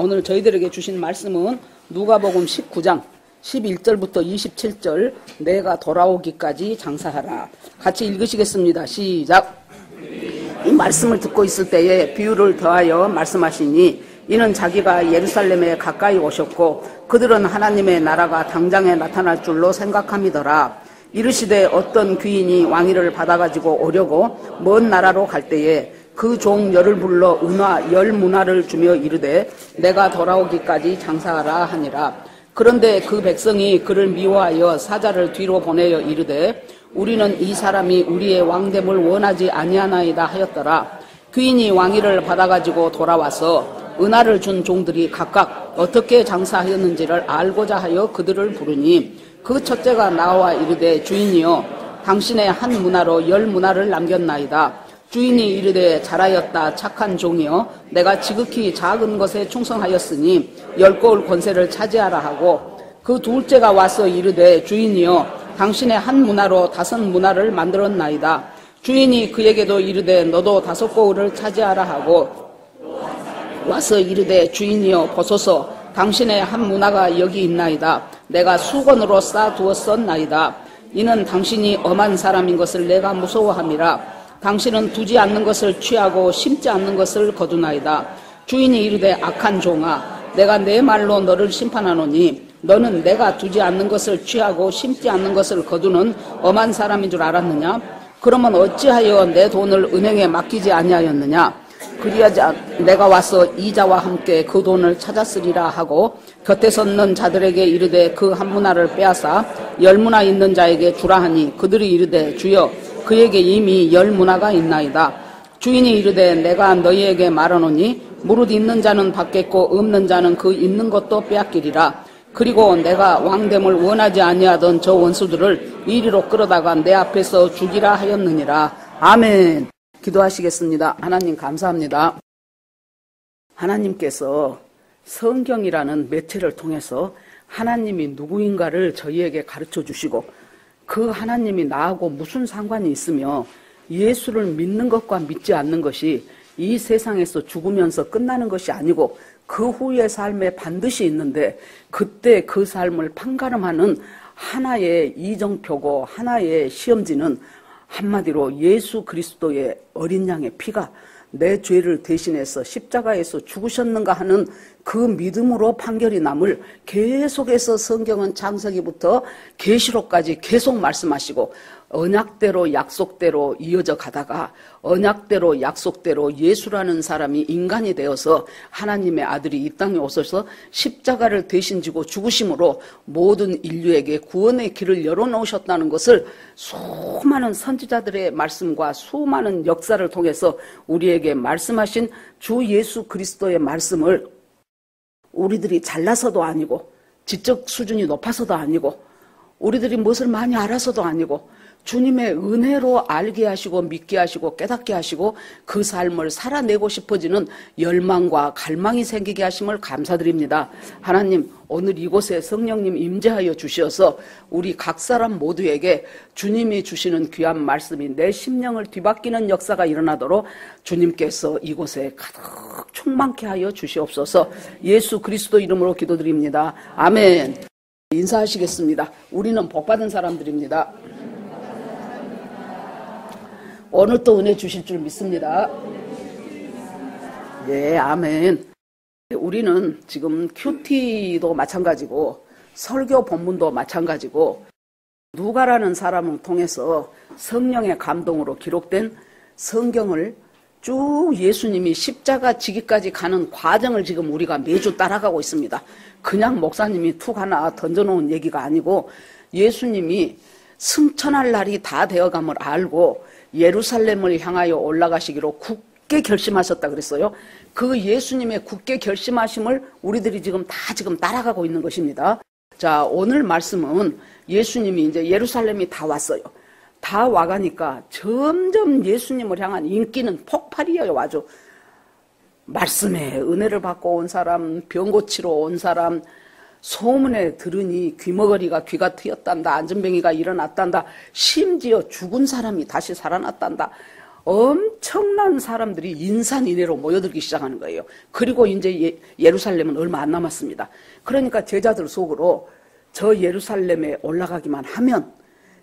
오늘 저희들에게 주신 말씀은 누가복음 19장 11절부터 27절 내가 돌아오기까지 장사하라. 같이 읽으시겠습니다. 시작. 이 말씀을 듣고 있을 때에 비유를 더하여 말씀하시니 이는 자기가 예루살렘에 가까이 오셨고 그들은 하나님의 나라가 당장에 나타날 줄로 생각함이더라. 이르시되 어떤 귀인이 왕위를 받아가지고 오려고 먼 나라로 갈 때에 그 종 열을 불러 은화 열 문화를 주며 이르되 내가 돌아오기까지 장사하라 하니라. 그런데 그 백성이 그를 미워하여 사자를 뒤로 보내어 이르되 우리는 이 사람이 우리의 왕됨을 원하지 아니하나이다 하였더라. 귀인이 왕위를 받아가지고 돌아와서 은화를 준 종들이 각각 어떻게 장사하였는지를 알고자 하여 그들을 부르니 그 첫째가 나와 이르되 주인이여 당신의 한 문화로 열 문화를 남겼나이다. 주인이 이르되 잘하였다 착한 종이여 내가 지극히 작은 것에 충성하였으니 10고을 권세를 차지하라 하고 그 둘째가 와서 이르되 주인이여 당신의 한 문화로 5문화를 만들었나이다. 주인이 그에게도 이르되 너도 5고을을 차지하라 하고 와서 이르되 주인이여 보소서 당신의 한 문화가 여기 있나이다. 내가 수건으로 쌓아두었었나이다. 이는 당신이 엄한 사람인 것을 내가 무서워함이라. 당신은 두지 않는 것을 취하고 심지 않는 것을 거두나이다. 주인이 이르되 악한 종아 내가 내 말로 너를 심판하노니 너는 내가 두지 않는 것을 취하고 심지 않는 것을 거두는 엄한 사람인 줄 알았느냐? 그러면 어찌하여 내 돈을 은행에 맡기지 아니하였느냐? 그리하지 내가 와서 이자와 함께 그 돈을 찾았으리라 하고 곁에 섰는 자들에게 이르되 그 한 문화를 빼앗아 10문화 있는 자에게 주라 하니 그들이 이르되 주여 그에게 이미 10문화가 있나이다. 주인이 이르되 내가 너희에게 말하노니 무릇 있는 자는 받겠고 없는 자는 그 있는 것도 빼앗기리라. 그리고 내가 왕됨을 원하지 아니하던 저 원수들을 이리로 끌어다가 내 앞에서 죽이라 하였느니라. 아멘. 기도하시겠습니다. 하나님 감사합니다. 하나님께서 성경이라는 매체를 통해서 하나님이 누구인가를 저희에게 가르쳐 주시고 그 하나님이 나하고 무슨 상관이 있으며 예수를 믿는 것과 믿지 않는 것이 이 세상에서 죽으면서 끝나는 것이 아니고 그 후의 삶에 반드시 있는데 그때 그 삶을 판가름하는 하나의 이정표고 하나의 시험지는 한마디로 예수 그리스도의 어린 양의 피가 내 죄를 대신해서 십자가에서 죽으셨는가 하는 그 믿음으로 판결이 남을 계속해서 성경은 창세기부터 계시록까지 계속 말씀하시고 언약대로 약속대로 이어져 가다가 언약대로 약속대로 예수라는 사람이 인간이 되어서 하나님의 아들이 이 땅에 오셔서 십자가를 대신 지고 죽으심으로 모든 인류에게 구원의 길을 열어놓으셨다는 것을 수많은 선지자들의 말씀과 수많은 역사를 통해서 우리에게 말씀하신 주 예수 그리스도의 말씀을 우리들이 잘나서도 아니고 지적 수준이 높아서도 아니고 우리들이 무엇을 많이 알아서도 아니고 주님의 은혜로 알게 하시고 믿게 하시고 깨닫게 하시고 그 삶을 살아내고 싶어지는 열망과 갈망이 생기게 하심을 감사드립니다. 하나님 오늘 이곳에 성령님 임재하여 주셔서 우리 각 사람 모두에게 주님이 주시는 귀한 말씀이 내 심령을 뒤바뀌는 역사가 일어나도록 주님께서 이곳에 가득 충만케 하여 주시옵소서. 예수 그리스도 이름으로 기도드립니다. 아멘. 인사하시겠습니다. 우리는 복받은 사람들입니다. 오늘 또 은혜 주실 줄 믿습니다. 네, 아멘. 우리는 지금 큐티도 마찬가지고 설교 본문도 마찬가지고 누가라는 사람을 통해서 성령의 감동으로 기록된 성경을 쭉 예수님이 십자가 지기까지 가는 과정을 지금 우리가 매주 따라가고 있습니다. 그냥 목사님이 툭 하나 던져놓은 얘기가 아니고 예수님이 승천할 날이 다 되어감을 알고 예루살렘을 향하여 올라가시기로 굳게 결심하셨다 그랬어요. 그 예수님의 굳게 결심하심을 우리들이 지금 따라가고 있는 것입니다. 자, 오늘 말씀은 예수님이 이제 예루살렘이 다 왔어요. 다 와가니까 점점 예수님을 향한 인기는 폭발이에요. 아주 말씀에 은혜를 받고 온 사람, 병 고치러 온 사람, 소문에 들으니 귀머거리가 귀가 트였단다. 안전병이가 일어났단다. 심지어 죽은 사람이 다시 살아났단다. 엄청난 사람들이 인산인해로 모여들기 시작하는 거예요. 그리고 이제 예루살렘은 얼마 안 남았습니다. 그러니까 제자들 속으로 저 예루살렘에 올라가기만 하면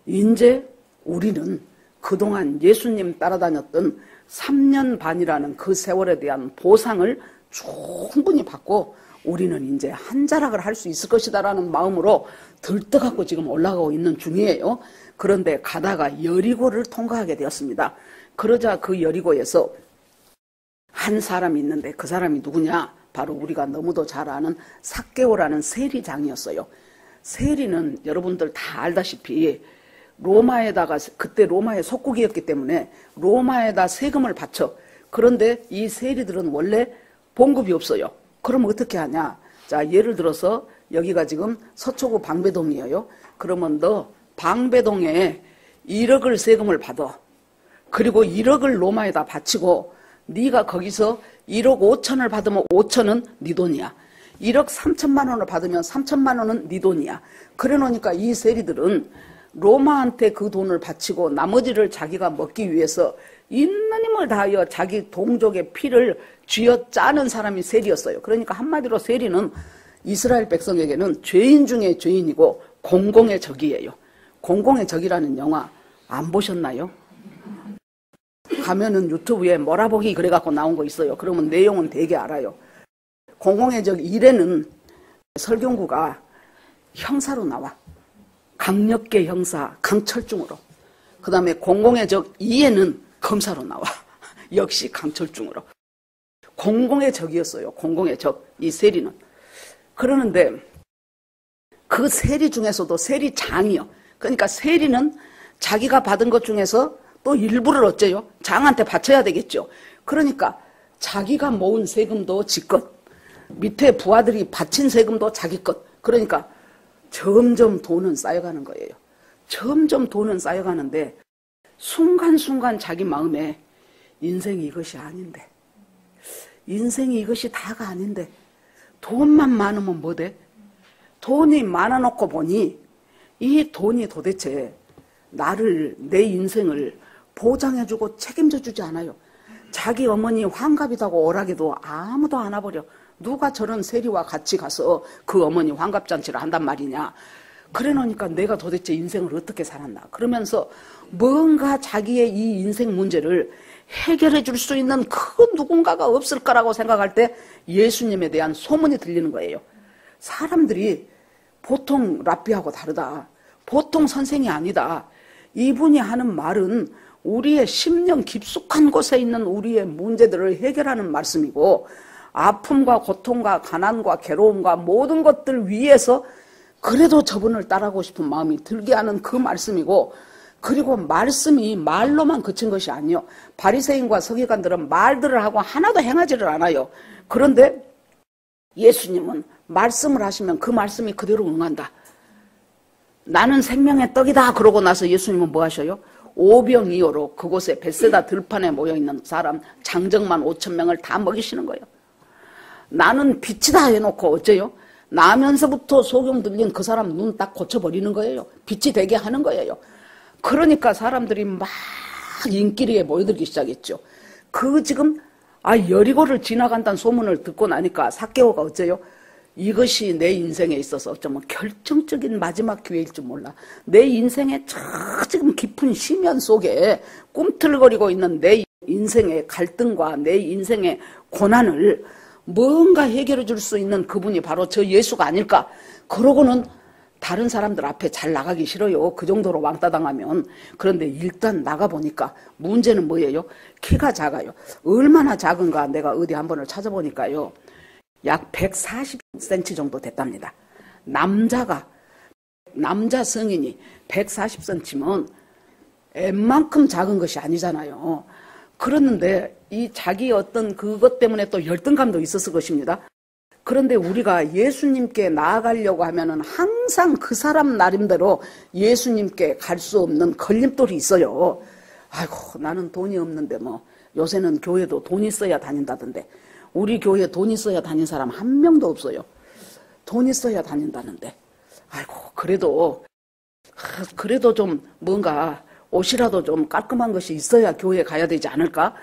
이제 우리는 그동안 예수님 따라다녔던 3년 반이라는 그 세월에 대한 보상을 충분히 받고 우리는 이제 한자락을 할 수 있을 것이다라는 마음으로 들떠갖고 지금 올라가고 있는 중이에요. 그런데 가다가 여리고를 통과하게 되었습니다. 그러자 그 여리고에서 한 사람이 있는데 그 사람이 누구냐? 바로 우리가 너무도 잘 아는 삭개오라는 세리장이었어요. 세리는 여러분들 다 알다시피 로마에다가, 그때 로마의 속국이었기 때문에 로마에다 세금을 바쳐. 그런데 이 세리들은 원래 봉급이 없어요. 그럼 어떻게 하냐? 자, 예를 들어서 여기가 지금 서초구 방배동이에요. 그러면 너 방배동에 1억을 세금을 받아. 그리고 1억을 로마에다 바치고 네가 거기서 1억 5천을 받으면 5천은 네 돈이야. 1억 3천만 원을 받으면 3천만 원은 네 돈이야. 그래 놓으니까 이 세리들은 로마한테 그 돈을 바치고 나머지를 자기가 먹기 위해서 있는 힘을 다하여 자기 동족의 피를 쥐어 짜는 사람이 세리였어요. 그러니까 한마디로 세리는 이스라엘 백성에게는 죄인 중에 죄인이고 공공의 적이에요. 공공의 적이라는 영화 안 보셨나요? 가면은 유튜브에 몰아보기 그래갖고 나온 거 있어요. 그러면 내용은 되게 알아요. 공공의 적 1에는 설경구가 형사로 나와. 강력계 형사 강철중으로. 그 다음에 공공의 적 2에는 검사로 나와. 역시 강철중으로. 공공의 적이었어요. 공공의 적. 이 세리는. 그러는데 그 세리 중에서도 세리장이요. 그러니까 세리는 자기가 받은 것 중에서 또 일부를 어째요? 장한테 바쳐야 되겠죠. 그러니까 자기가 모은 세금도 지 것, 밑에 부하들이 바친 세금도 자기 것. 그러니까 점점 돈은 쌓여가는 거예요. 점점 돈은 쌓여가는데 순간순간 자기 마음에 인생이 이것이 아닌데, 인생이 이것이 다가 아닌데 돈만 많으면 뭐 돼? 돈이 많아놓고 보니 이 돈이 도대체 나를, 내 인생을 보장해주고 책임져주지 않아요. 자기 어머니 환갑이다고 오라기도 아무도 안 와버려. 누가 저런 세리와 같이 가서 그 어머니 환갑잔치를 한단 말이냐. 그래 놓으니까 내가 도대체 인생을 어떻게 살았나. 그러면서 뭔가 자기의 이 인생 문제를 해결해 줄 수 있는 그 누군가가 없을까라고 생각할 때 예수님에 대한 소문이 들리는 거예요. 사람들이 보통 랍비하고 다르다. 보통 선생이 아니다. 이분이 하는 말은 우리의 심령 깊숙한 곳에 있는 우리의 문제들을 해결하는 말씀이고, 아픔과 고통과 가난과 괴로움과 모든 것들 위에서 그래도 저분을 따라가고 싶은 마음이 들게 하는 그 말씀이고, 그리고 말씀이 말로만 그친 것이 아니요. 바리새인과 서기관들은 말들을 하고 하나도 행하지를 않아요. 그런데 예수님은 말씀을 하시면 그 말씀이 그대로 응한다. 나는 생명의 떡이다. 그러고 나서 예수님은 뭐 하셔요? 오병이어로 그곳에 벳세다 들판에 모여있는 사람 장정만 5천 명을 다 먹이시는 거예요. 나는 빛이다 해놓고 어째요? 나면서부터 소경 들린 그 사람 눈 딱 고쳐버리는 거예요. 빛이 되게 하는 거예요. 그러니까 사람들이 막 인기리에 모여들기 시작했죠. 그 지금 여리고를 지나간다는 소문을 듣고 나니까 삭개오가 어째요? 이것이 내 인생에 있어서 어쩌면 결정적인 마지막 기회일 줄 몰라. 내 인생의 저 지금 깊은 심연 속에 꿈틀거리고 있는 내 인생의 갈등과 내 인생의 고난을 뭔가 해결해 줄 수 있는 그분이 바로 저 예수가 아닐까. 그러고는 다른 사람들 앞에 잘 나가기 싫어요. 그 정도로 왕따 당하면. 그런데 일단 나가보니까 문제는 뭐예요? 키가 작아요. 얼마나 작은가 내가 어디 한 번을 찾아보니까요. 약 140cm 정도 됐답니다. 남자 성인이 140cm면 웬만큼 작은 것이 아니잖아요. 그랬는데 이 자기 어떤 그것 때문에 또 열등감도 있었을 것입니다. 그런데 우리가 예수님께 나아가려고 하면은 항상 그 사람 나름대로 예수님께 갈 수 없는 걸림돌이 있어요. 아이고, 나는 돈이 없는데 뭐 요새는 교회도 돈 있어야 다닌다던데. 우리 교회에 돈 있어야 다닌 사람 한 명도 없어요. 돈 있어야 다닌다는데. 아이고, 그래도 좀 뭔가 옷이라도 좀 깔끔한 것이 있어야 교회에 가야 되지 않을까?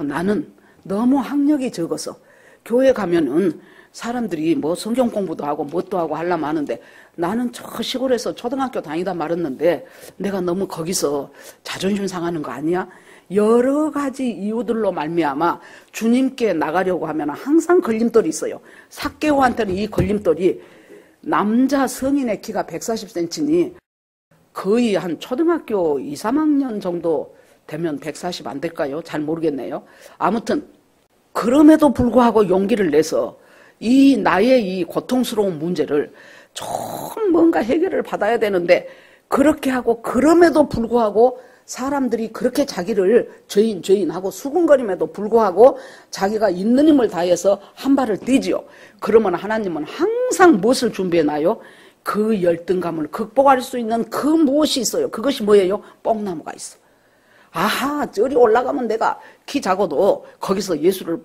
나는 너무 학력이 적어서 교회 가면은 사람들이 뭐 성경 공부도 하고 뭣도 하고 하려면 하는데 나는 저 시골에서 초등학교 다니다 말았는데 내가 너무 거기서 자존심 상하는 거 아니야? 여러 가지 이유들로 말미암아 주님께 나가려고 하면 항상 걸림돌이 있어요. 삭개오한테는 이 걸림돌이 남자 성인의 키가 140cm니 거의 한 초등학교 2, 3학년 정도 되면 140 안 될까요? 잘 모르겠네요. 아무튼 그럼에도 불구하고 용기를 내서 이 나의 이 고통스러운 문제를 좀 뭔가 해결을 받아야 되는데 그렇게 하고 그럼에도 불구하고 사람들이 그렇게 자기를 죄인 하고 수군거림에도 불구하고 자기가 있는 힘을 다해서 한 발을 뛰지요. 그러면 하나님은 항상 무엇을 준비해놔요? 그 열등감을 극복할 수 있는 그 무엇이 있어요. 그것이 뭐예요? 뽕나무가 있어. 아하, 저리 올라가면 내가 키 작아도 거기서 예수를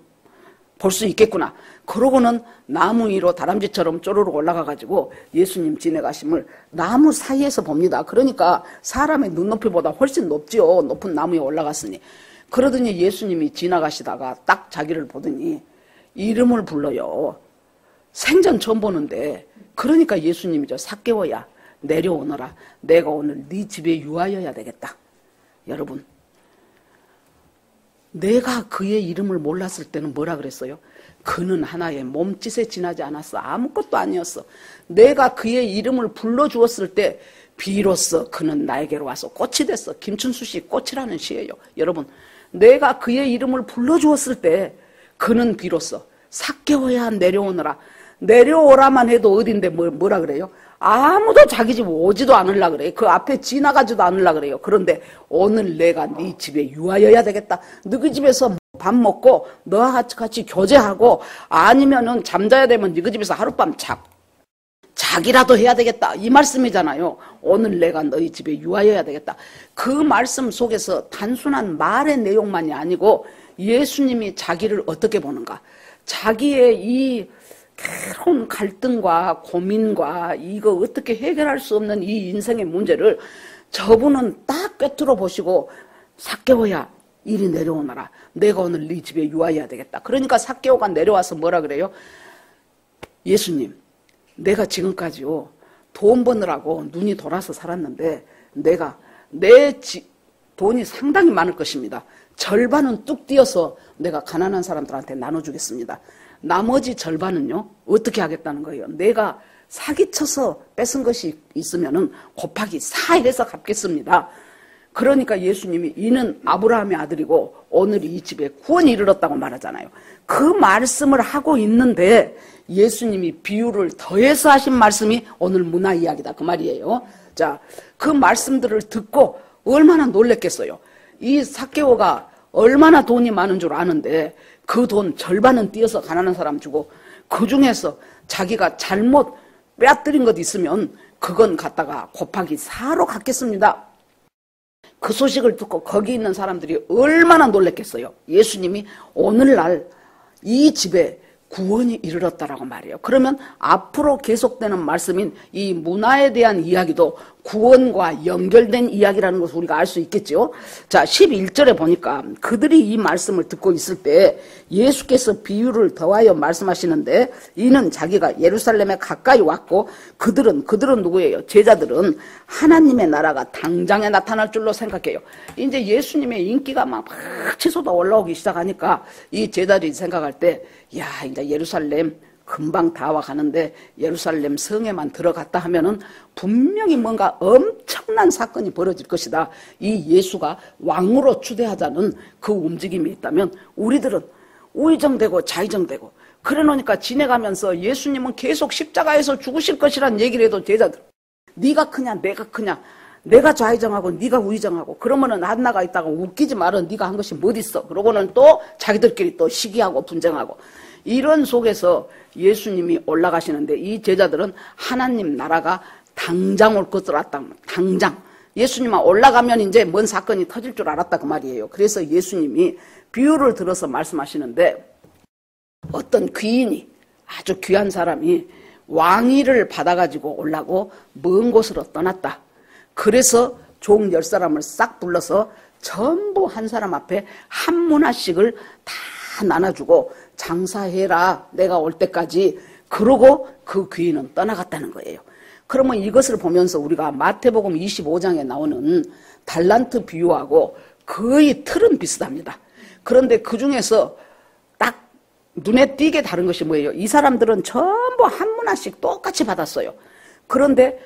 볼 수 있겠구나. 그러고는 나무 위로 다람쥐처럼 쪼르륵 올라가가지고 예수님 지나가심을 나무 사이에서 봅니다. 그러니까 사람의 눈높이보다 훨씬 높지요. 높은 나무 위에 올라갔으니. 그러더니 예수님이 지나가시다가 딱 자기를 보더니 이름을 불러요. 생전 처음 보는데 그러니까 예수님이죠. 삭개오야 내려오너라. 내가 오늘 네 집에 유하여야 되겠다. 여러분, 내가 그의 이름을 몰랐을 때는 뭐라 그랬어요? 그는 하나의 몸짓에 지나지 않았어. 아무것도 아니었어. 내가 그의 이름을 불러주었을 때 비로소 그는 나에게로 와서 꽃이 됐어. 김춘수 씨 꽃이라는 시예요. 여러분, 내가 그의 이름을 불러주었을 때 그는 비로소 삭개오야 내려오너라. 내려오라만 해도 어딘데 뭐라 그래요? 아무도 자기 집 오지도 않으려 그래요. 그 앞에 지나가지도 않으려 그래요. 그런데 오늘 내가 네 집에 유하여야 되겠다. 너희 집에서 밥 먹고 너와 같이 교제하고 아니면은 잠자야 되면 너희 집에서 하룻밤 자기라도 해야 되겠다. 이 말씀이잖아요. 오늘 내가 너희 집에 유하여야 되겠다. 그 말씀 속에서 단순한 말의 내용만이 아니고 예수님이 자기를 어떻게 보는가. 자기의 이 괴로운 갈등과 고민과 이거 어떻게 해결할 수 없는 이 인생의 문제를 저분은 딱 꿰뚫어 보시고 삭개오야 이리 내려오너라. 내가 오늘 네 집에 유하여야 되겠다. 그러니까 삭개오가 내려와서 뭐라 그래요? 예수님, 내가 지금까지요 돈 버느라고 눈이 돌아서 살았는데 내가 돈이 상당히 많을 것입니다. 절반은 뚝 띄어서 내가 가난한 사람들한테 나눠주겠습니다. 나머지 절반은요 어떻게 하겠다는 거예요? 내가 사기쳐서 뺏은 것이 있으면은 곱하기 4 해서 갚겠습니다. 그러니까 예수님이 이는 아브라함의 아들이고 오늘 이 집에 구원이 이르렀다고 말하잖아요. 그 말씀을 하고 있는데 예수님이 비유를 더해서 하신 말씀이 오늘 문화 이야기다 그 말이에요. 자, 그 말씀들을 듣고 얼마나 놀랬겠어요. 이 삭개오가 얼마나 돈이 많은 줄 아는데 그 돈 절반은 띄어서 가난한 사람 주고 그 중에서 자기가 잘못 빼앗들인 것 있으면 그건 갖다가 곱하기 4로 갚겠습니다. 그 소식을 듣고 거기 있는 사람들이 얼마나 놀랬겠어요. 예수님이 오늘날 이 집에 구원이 이르렀다라고 말해요. 그러면 앞으로 계속되는 말씀인 이 문화에 대한 이야기도 구원과 연결된 이야기라는 것을 우리가 알 수 있겠죠. 자, 11절에 보니까 그들이 이 말씀을 듣고 있을 때 예수께서 비유를 더하여 말씀하시는데 이는 자기가 예루살렘에 가까이 왔고 그들은 누구예요? 제자들은 하나님의 나라가 당장에 나타날 줄로 생각해요. 이제 예수님의 인기가 막 치솟아 올라오기 시작하니까 이 제자들이 생각할 때 야, 이제 예루살렘 금방 다 와가는데 예루살렘 성에만 들어갔다 하면은 분명히 뭔가 엄청난 사건이 벌어질 것이다. 이 예수가 왕으로 추대하자는 그 움직임이 있다면 우리들은 우의정되고 자의정되고 그래 놓으니까 지내가면서 예수님은 계속 십자가에서 죽으실 것이란 얘기를 해도 제자들 네가 크냐 내가 크냐 내가 좌의정하고 네가 우의정하고 그러면은 한나가 있다가 웃기지 말아 네가 한 것이 뭐 있어. 그러고는 또 자기들끼리 또 시기하고 분쟁하고 이런 속에서 예수님이 올라가시는데 이 제자들은 하나님 나라가 당장 올 것을 알았다. 당장. 예수님만 올라가면 이제 뭔 사건이 터질 줄 알았다 그 말이에요. 그래서 예수님이 비유를 들어서 말씀하시는데 어떤 귀인이 아주 귀한 사람이 왕위를 받아가지고 오려고 먼 곳으로 떠났다. 그래서 종 10사람을 싹 불러서 전부 한 사람 앞에 한 문화씩을 다 나눠주고 장사해라 내가 올 때까지. 그러고 그 귀인은 떠나갔다는 거예요. 그러면 이것을 보면서 우리가 마태복음 25장에 나오는 달란트 비유하고 거의 틀은 비슷합니다. 그런데 그 중에서 딱 눈에 띄게 다른 것이 뭐예요? 이 사람들은 전부 한 문화씩 똑같이 받았어요. 그런데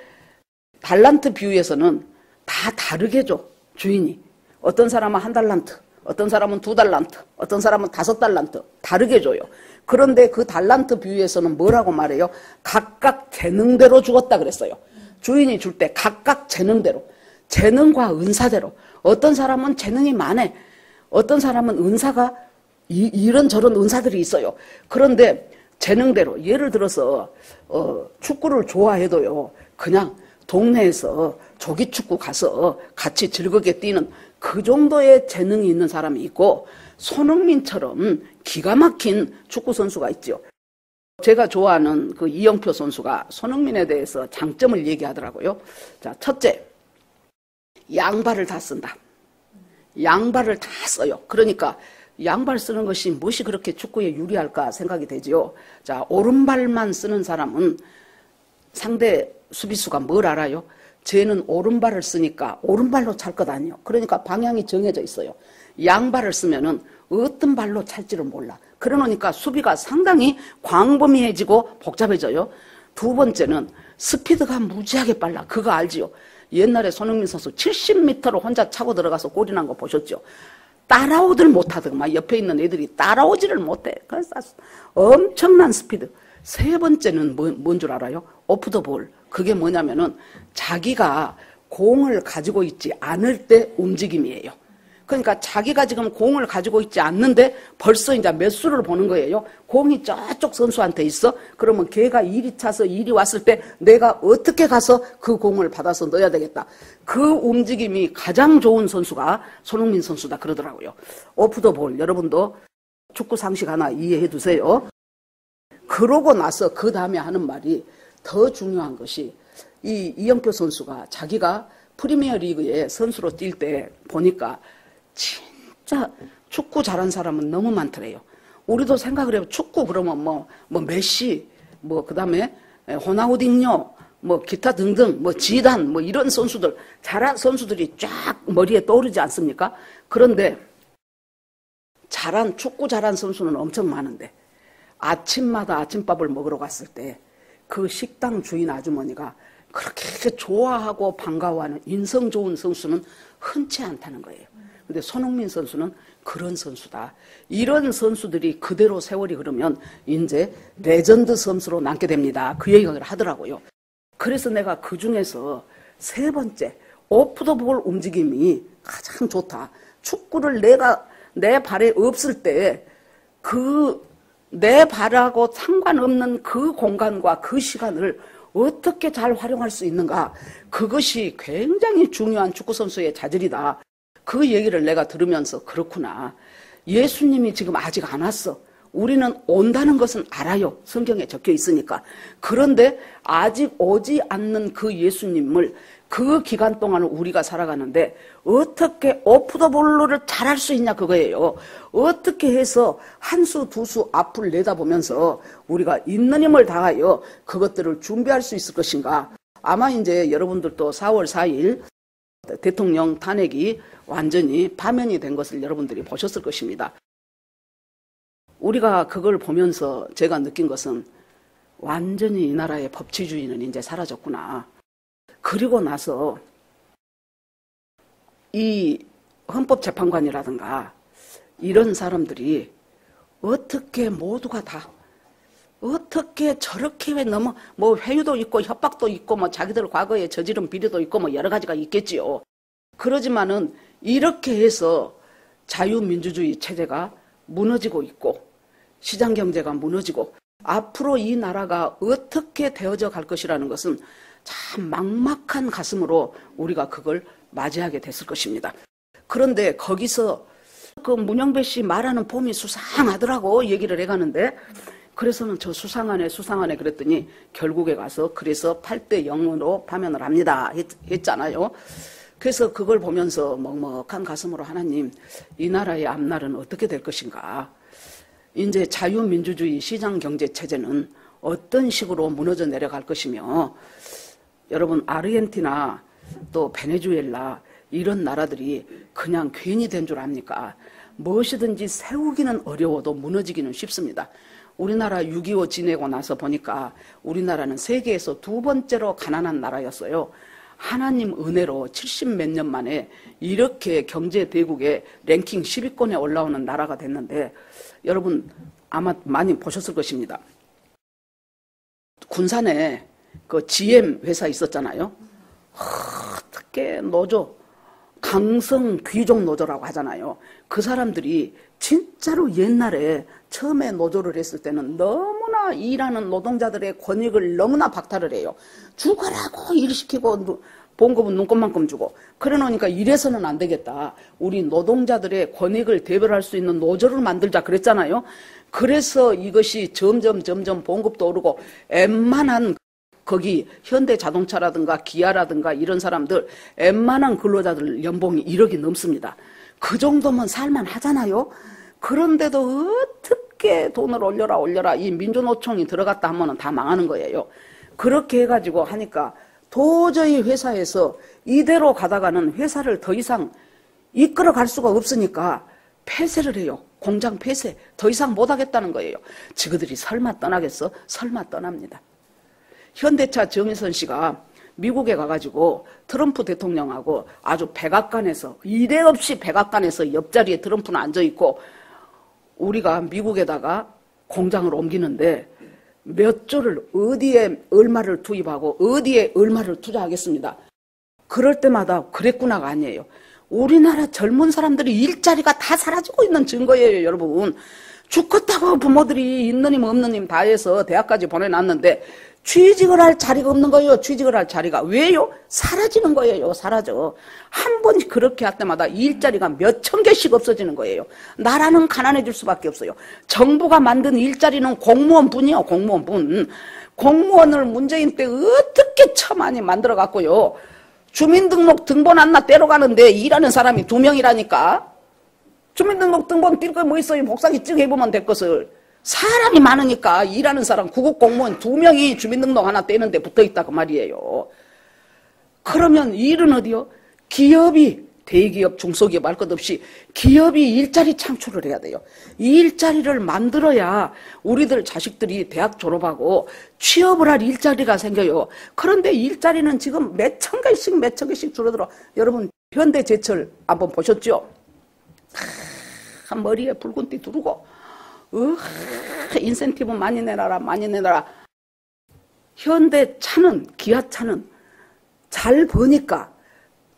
달란트 비유에서는 다 다르게 줘, 주인이. 어떤 사람은 1달란트, 어떤 사람은 2달란트, 어떤 사람은 5달란트 다르게 줘요. 그런데 그 달란트 비유에서는 뭐라고 말해요? 각각 재능대로 주었다 그랬어요. 주인이 줄 때 각각 재능대로, 재능과 은사대로. 어떤 사람은 재능이 많아, 어떤 사람은 은사가 이런저런 은사들이 있어요. 그런데 재능대로, 예를 들어서 축구를 좋아해도요, 그냥 동네에서 조기축구 가서 같이 즐겁게 뛰는 그 정도의 재능이 있는 사람이 있고, 손흥민처럼 기가 막힌 축구 선수가 있죠. 제가 좋아하는 그 이영표 선수가 손흥민에 대해서 장점을 얘기하더라고요. 자, 첫째, 양발을 다 쓴다. 양발을 다 써요. 그러니까 양발 쓰는 것이 무엇이 그렇게 축구에 유리할까 생각이 되지요. 자, 오른발만 쓰는 사람은 상대 수비수가 뭘 알아요? 쟤는 오른발을 쓰니까 오른발로 찰 것 아니에요. 그러니까 방향이 정해져 있어요. 양발을 쓰면은 어떤 발로 찰지를 몰라. 그러니까 수비가 상당히 광범위해지고 복잡해져요. 두 번째는 스피드가 무지하게 빨라. 그거 알지요? 옛날에 손흥민 선수 70m로 혼자 차고 들어가서 골이 난 거 보셨죠? 따라오들 못하더만. 옆에 있는 애들이 따라오지를 못해. 그래서 엄청난 스피드. 세 번째는 뭔 줄 알아요? 오프 더 볼. 그게 뭐냐면은 자기가 공을 가지고 있지 않을 때 움직임이에요. 그러니까 자기가 지금 공을 가지고 있지 않는데 벌써 이제 몇 수를 보는 거예요. 공이 저쪽 선수한테 있어. 그러면 걔가 이리 차서 이리 왔을 때 내가 어떻게 가서 그 공을 받아서 넣어야 되겠다. 그 움직임이 가장 좋은 선수가 손흥민 선수다 그러더라고요. 오프 더 볼. 여러분도 축구 상식 하나 이해해 두세요. 그러고 나서 그 다음에 하는 말이 더 중요한 것이, 이영표 선수가 자기가 프리미어 리그에 선수로 뛸 때 보니까 진짜 축구 잘한 사람은 너무 많더래요. 우리도 생각을 해요. 축구 그러면 뭐 메시, 그 다음에 호나우딩요, 기타 등등, 지단, 이런 선수들, 잘한 선수들이 쫙 머리에 떠오르지 않습니까? 그런데 축구 잘한 선수는 엄청 많은데, 아침마다 아침밥을 먹으러 갔을 때 그 식당 주인 아주머니가 그렇게 좋아하고 반가워하는 인성 좋은 선수는 흔치 않다는 거예요. 근데 손흥민 선수는 그런 선수다. 이런 선수들이 그대로 세월이 흐르면 이제 레전드 선수로 남게 됩니다. 그 얘기를 하더라고요. 그래서 내가 그 중에서 세 번째, 오프 더 볼 움직임이 가장 좋다. 축구를 내 발에 없을 때 내 발하고 상관없는 그 공간과 그 시간을 어떻게 잘 활용할 수 있는가. 그것이 굉장히 중요한 축구선수의 자질이다. 그 얘기를 내가 들으면서 그렇구나. 예수님이 지금 아직 안 왔어. 우리는 온다는 것은 알아요. 성경에 적혀 있으니까. 그런데 아직 오지 않는 그 예수님을 그 기간 동안 우리가 살아가는데 어떻게 오프 더 볼로를 잘할 수 있냐 그거예요. 어떻게 해서 한 수 두 수 앞을 내다보면서 우리가 있는 힘을 다하여 그것들을 준비할 수 있을 것인가. 아마 이제 여러분들도 4월 4일 대통령 탄핵이 완전히 파면이 된 것을 여러분들이 보셨을 것입니다. 우리가 그걸 보면서 제가 느낀 것은 완전히 이 나라의 법치주의는 이제 사라졌구나. 그리고 나서 이 헌법재판관이라든가 이런 사람들이 어떻게 모두가 다 어떻게 저렇게 왜 너무 회유도 있고 협박도 있고 자기들 과거에 저지른 비리도 있고 여러 가지가 있겠지요. 그러지만은 이렇게 해서 자유민주주의 체제가 무너지고 있고 시장경제가 무너지고 앞으로 이 나라가 어떻게 되어져 갈 것이라는 것은 참 막막한 가슴으로 우리가 그걸 맞이하게 됐을 것입니다. 그런데 거기서 그 문영배 씨 말하는 폼이 수상하더라고 얘기를 해가는데, 그래서는 저 수상하네 그랬더니 결국에 가서 그래서 8대 0으로 파면을 합니다 했잖아요. 그래서 그걸 보면서 먹먹한 가슴으로 하나님, 이 나라의 앞날은 어떻게 될 것인가? 이제 자유민주주의 시장경제체제는 어떤 식으로 무너져 내려갈 것이며, 여러분 아르헨티나 또 베네수엘라 이런 나라들이 그냥 괜히 된 줄 압니까? 무엇이든지 세우기는 어려워도 무너지기는 쉽습니다. 우리나라 6.25 지내고 나서 보니까 우리나라는 세계에서 두 번째로 가난한 나라였어요. 하나님 은혜로 70몇 년 만에 이렇게 경제대국의 랭킹 10위권에 올라오는 나라가 됐는데, 여러분 아마 많이 보셨을 것입니다. 군산에 그 GM 회사 있었잖아요. 어떻게 노조, 강성 귀족 노조라고 하잖아요. 그 사람들이 진짜로 옛날에 처음에 노조를 했을 때는 너무나 일하는 노동자들의 권익을 너무나 박탈을 해요. 죽으라고 일시키고 봉급은 눈곱만큼 주고. 그래 놓으니까 이래서는 안 되겠다. 우리 노동자들의 권익을 대변할 수 있는 노조를 만들자 그랬잖아요. 그래서 이것이 점점 봉급도 오르고 웬만한 거기 현대자동차라든가 기아라든가 이런 사람들 웬만한 근로자들 연봉이 1억이 넘습니다. 그 정도면 살만 하잖아요. 그런데도 어떻게 돈을 올려라 이 민주노총이 들어갔다 하면 다 망하는 거예요. 그렇게 해가지고 하니까 도저히 회사에서 이대로 가다가는 회사를 더 이상 이끌어갈 수가 없으니까 폐쇄를 해요. 공장 폐쇄. 더 이상 못하겠다는 거예요. 지그들이 설마 떠나겠어? 설마 떠납니다. 현대차 정의선 씨가 미국에 가가지고 트럼프 대통령하고 아주 백악관에서 이례 없이 백악관에서 옆자리에 트럼프는 앉아있고, 우리가 미국에다가 공장을 옮기는데 몇 조를 어디에 얼마를 투입하고 어디에 얼마를 투자하겠습니다. 그럴 때마다 그랬구나가 아니에요. 우리나라 젊은 사람들이 일자리가 다 사라지고 있는 증거예요, 여러분. 죽겠다고 부모들이 있는 힘 없는 힘 다 해서 대학까지 보내놨는데 취직을 할 자리가 없는 거예요. 취직을 할 자리가. 왜요? 사라지는 거예요. 사라져. 한 번 그렇게 할 때마다 일자리가 몇천 개씩 없어지는 거예요. 나라는 가난해질 수밖에 없어요. 정부가 만든 일자리는 공무원뿐이요. 공무원뿐. 공무원을 문재인 때 어떻게 처많이 만들어갔고요. 주민등록 등본 하나 떼러 가는데 일하는 사람이 2명이라니까. 주민등록 등본 뛸 거 뭐 있어요. 복사기 찍어 해보면 될 것을. 사람이 많으니까 일하는 사람 구급 공무원 2명이 주민등록 하나 떼는데 붙어있다 그 말이에요. 그러면 일은 어디요? 기업이, 대기업, 중소기업 할 것 없이 기업이 일자리 창출을 해야 돼요. 이 일자리를 만들어야 우리들 자식들이 대학 졸업하고 취업을 할 일자리가 생겨요. 그런데 일자리는 지금 몇천 개씩 줄어들어. 여러분 현대제철 한번 보셨죠? 머리에 붉은띠 두르고 인센티브 많이 내놔라. 현대차는, 기아차는 잘 버니까